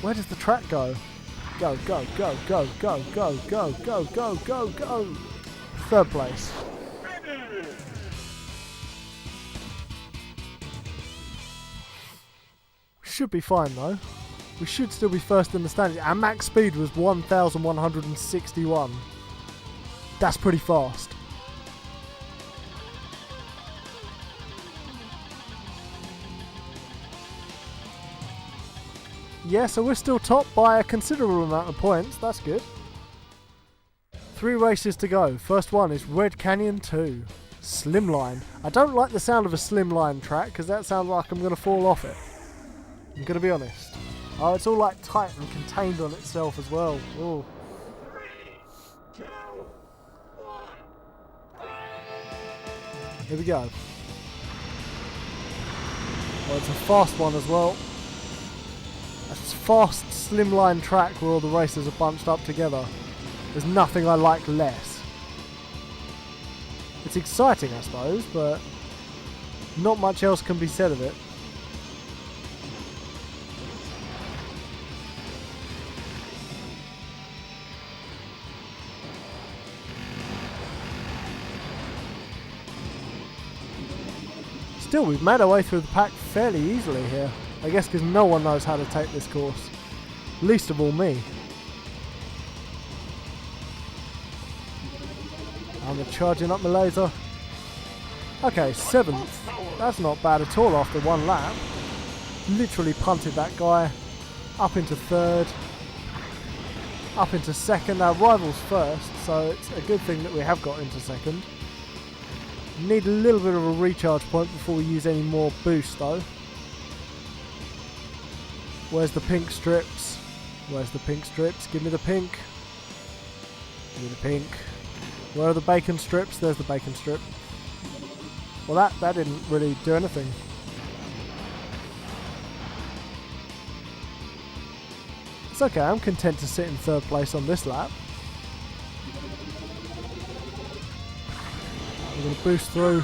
Where does the track go? Go, go, go, go, go, go, go, go, go, go, go. Third place. Should be fine though. We should still be first in the standings. Our max speed was 1,161. That's pretty fast. Yeah, so we're still top by a considerable amount of points. That's good. 3 races to go. First one is Red Canyon 2. Slimline. I don't like the sound of a slimline track because that sounds like I'm going to fall off it. I'm going to be honest. Oh, it's all like tight and contained on itself as well. Ooh. Here we go. Oh, it's a fast one as well. A fast slimline track where all the racers are bunched up together. There's nothing I like less. It's exciting, I suppose, but not much else can be said of it. Still, we've made our way through the pack fairly easily here. I guess because no one knows how to take this course. Least of all me. I'm charging up my laser. Okay, 7th. That's not bad at all after 1 lap. Literally punted that guy. Up into 3rd. Up into 2nd. Our rival's 1st, so it's a good thing that we have got into 2nd. Need a little bit of a recharge point before we use any more boost though. Where's the pink strips? Where's the pink strips? Give me the pink. Give me the pink. Where are the bacon strips? There's the bacon strip. Well, that didn't really do anything. It's okay, I'm content to sit in 3rd place on this lap. We're going to boost through.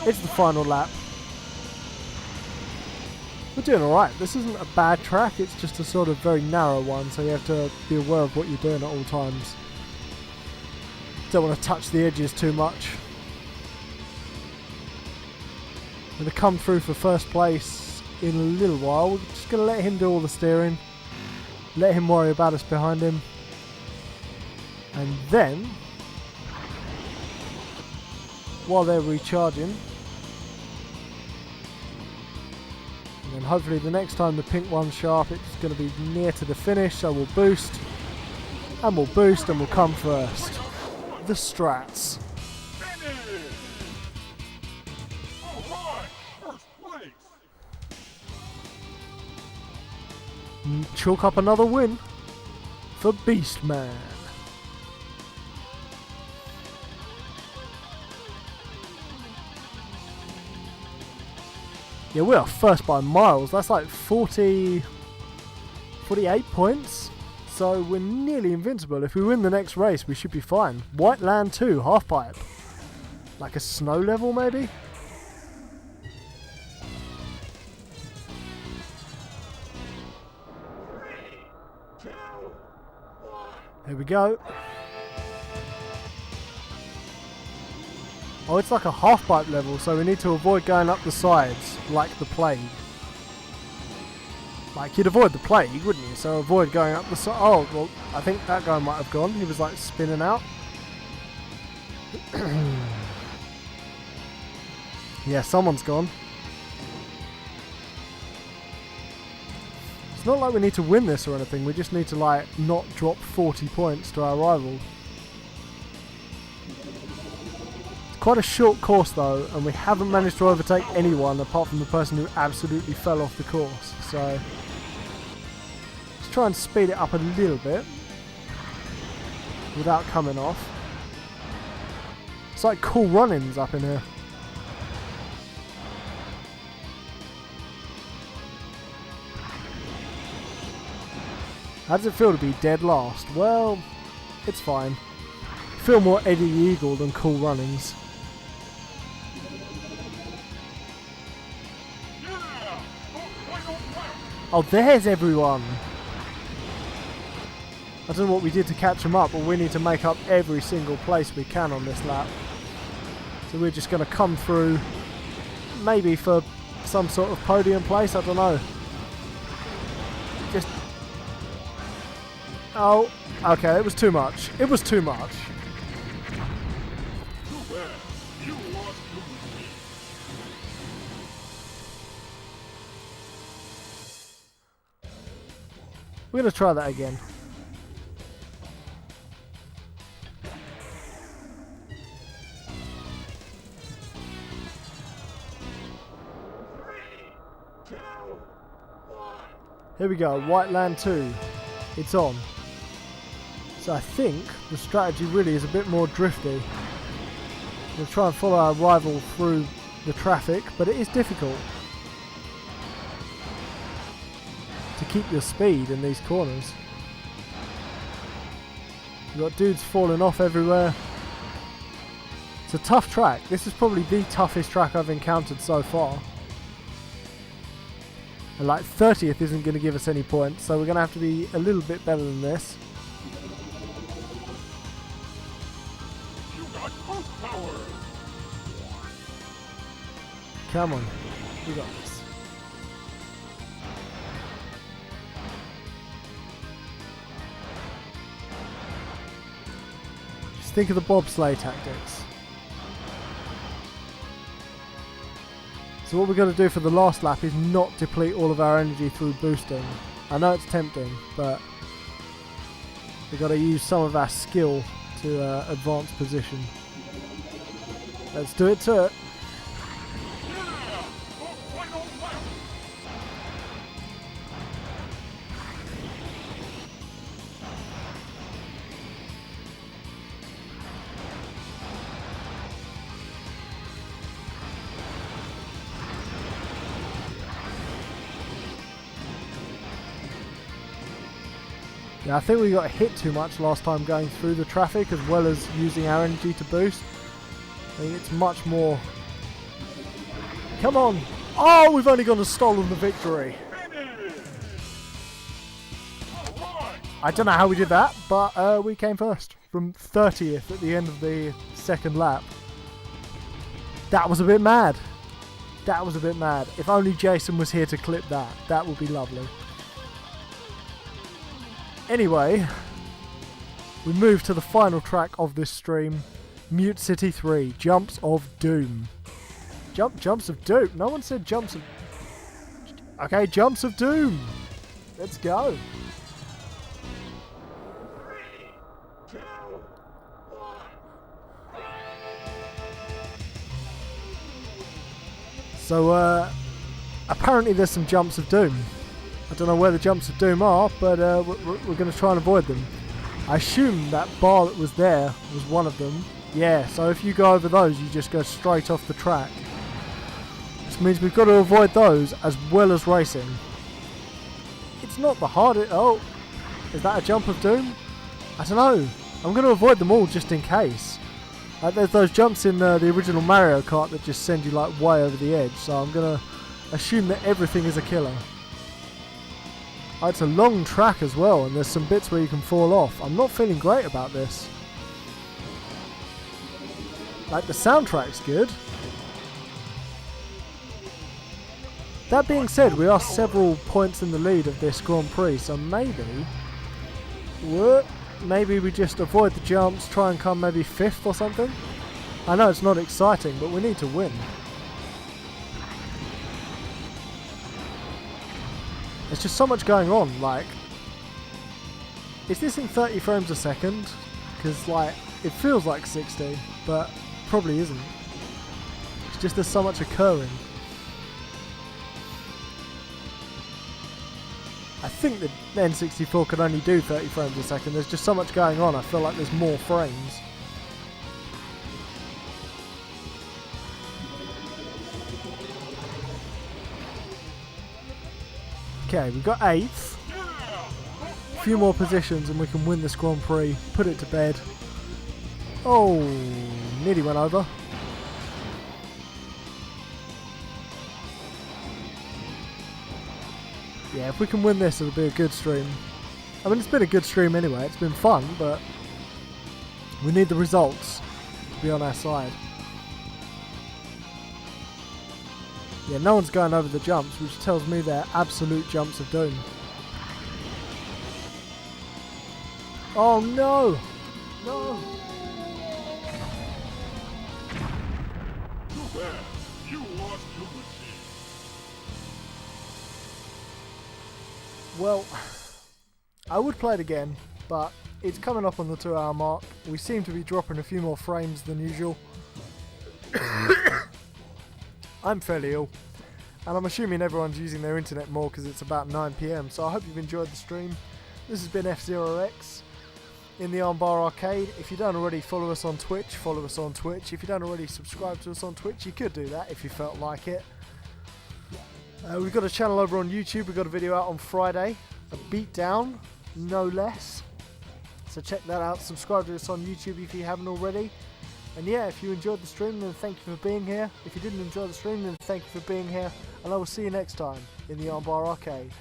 It's the final lap. We're doing alright. This isn't a bad track, it's just a sort of very narrow one, so you have to be aware of what you're doing at all times. Don't want to touch the edges too much. I'm going to come through for 1st place in a little while. We're just going to let him do all the steering. Let him worry about us behind him. And then, while they're recharging, and then hopefully the next time the pink one's sharp, it's going to be near to the finish, so we'll boost, and we'll boost, and we'll come first. The strats. Chalk up another win for Beastman. Yeah, we are first by miles. That's like 48 points. So we're nearly invincible. If we win the next race, we should be fine. White Land 2, half pipe. Like a snow level, maybe? Here we go. Oh, it's like a half pipe level, so we need to avoid going up the sides like the plague. Like, you'd avoid the plague, wouldn't you? So avoid going up the side. Oh, well, I think that guy might have gone. He was like spinning out. Yeah, someone's gone. It's not like we need to win this or anything. We just need to, like, not drop 40 points to our rival. It's quite a short course, though, and we haven't managed to overtake anyone apart from the person who absolutely fell off the course. So, let's try and speed it up a little bit without coming off. It's like Cool Runnings up in here. How does it feel to be dead last? Well, it's fine. I feel more Eddie the Eagle than Cool Runnings. Oh, there's everyone! I don't know what we did to catch them up, but we need to make up every single place we can on this lap. So we're just going to come through, maybe for some sort of podium place, I don't know. Just... Oh, okay, it was too much. It was too much. We're going to try that again. Here we go, White Land 2. It's on. So I think the strategy really is a bit more drifty. We'll try and follow our rival through the traffic, but it is difficult to keep your speed in these corners. You've got dudes falling off everywhere. It's a tough track. This is probably the toughest track I've encountered so far. And like 30th isn't going to give us any points, so we're going to have to be a little bit better than this. Come on, we got this. Just think of the bobsleigh tactics. So what we're going to do for the last lap is not deplete all of our energy through boosting. I know it's tempting, but we've got to use some of our skill to advance position. Let's do it to it. Yeah, I think we got hit too much last time going through the traffic as well as using our energy to boost. I think it's much more... Come on! Oh, we've only gone and stolen the victory. I don't know how we did that, but we came first from 30th at the end of the second lap. That was a bit mad. That was a bit mad. If only Jason was here to clip that, that would be lovely. Anyway, we move to the final track of this stream, Mute City 3, Jumps of Doom. Jumps of Doom? No one said jumps of... Okay, Jumps of Doom. Let's go. So, apparently there's some Jumps of Doom. I don't know where the Jumps of Doom are, but we're going to try and avoid them. I assume that bar that was there was one of them. Yeah, so if you go over those, you just go straight off the track. This means we've got to avoid those as well as racing. It's not the hardest... Oh, is that a Jump of Doom? I don't know. I'm going to avoid them all just in case. Like there's those jumps in the original Mario Kart that just send you like way over the edge, so I'm going to assume that everything is a killer. Oh, it's a long track as well, and there's some bits where you can fall off. I'm not feeling great about this. Like, the soundtrack's good. That being said, we are several points in the lead of this Grand Prix, so maybe we just avoid the jumps, try and come maybe 5th or something. I know it's not exciting, but we need to win. There's just so much going on. Like, is this in 30 frames a second? Because like it feels like 60, but probably isn't. It's just there's so much occurring. I think the N64 could only do 30 frames a second. There's just so much going on. I feel like there's more frames. Okay, we've got 8th. A few more positions and we can win this Grand Prix. Put it to bed. Oh, nearly went over. Yeah, if we can win this, it'll be a good stream. I mean, it's been a good stream anyway. It's been fun, but we need the results to be on our side. Yeah, no one's going over the jumps, which tells me they're absolute jumps of doom. Oh no! No! Too bad. You lost your machine. Well, I would play it again, but it's coming up on the 2-hour mark. We seem to be dropping a few more frames than usual. I'm fairly ill, and I'm assuming everyone's using their internet more because it's about 9 PM, so I hope you've enjoyed the stream. This has been F0X in the Armbar Arcade. If you don't already follow us on Twitch, follow us on Twitch. If you don't already subscribe to us on Twitch, you could do that if you felt like it. We've got a channel over on YouTube. We've got a video out on Friday, a beatdown, no less. So check that out. Subscribe to us on YouTube if you haven't already. And yeah, if you enjoyed the stream, then thank you for being here. If you didn't enjoy the stream, then thank you for being here. And I will see you next time in the Armbar Arcade.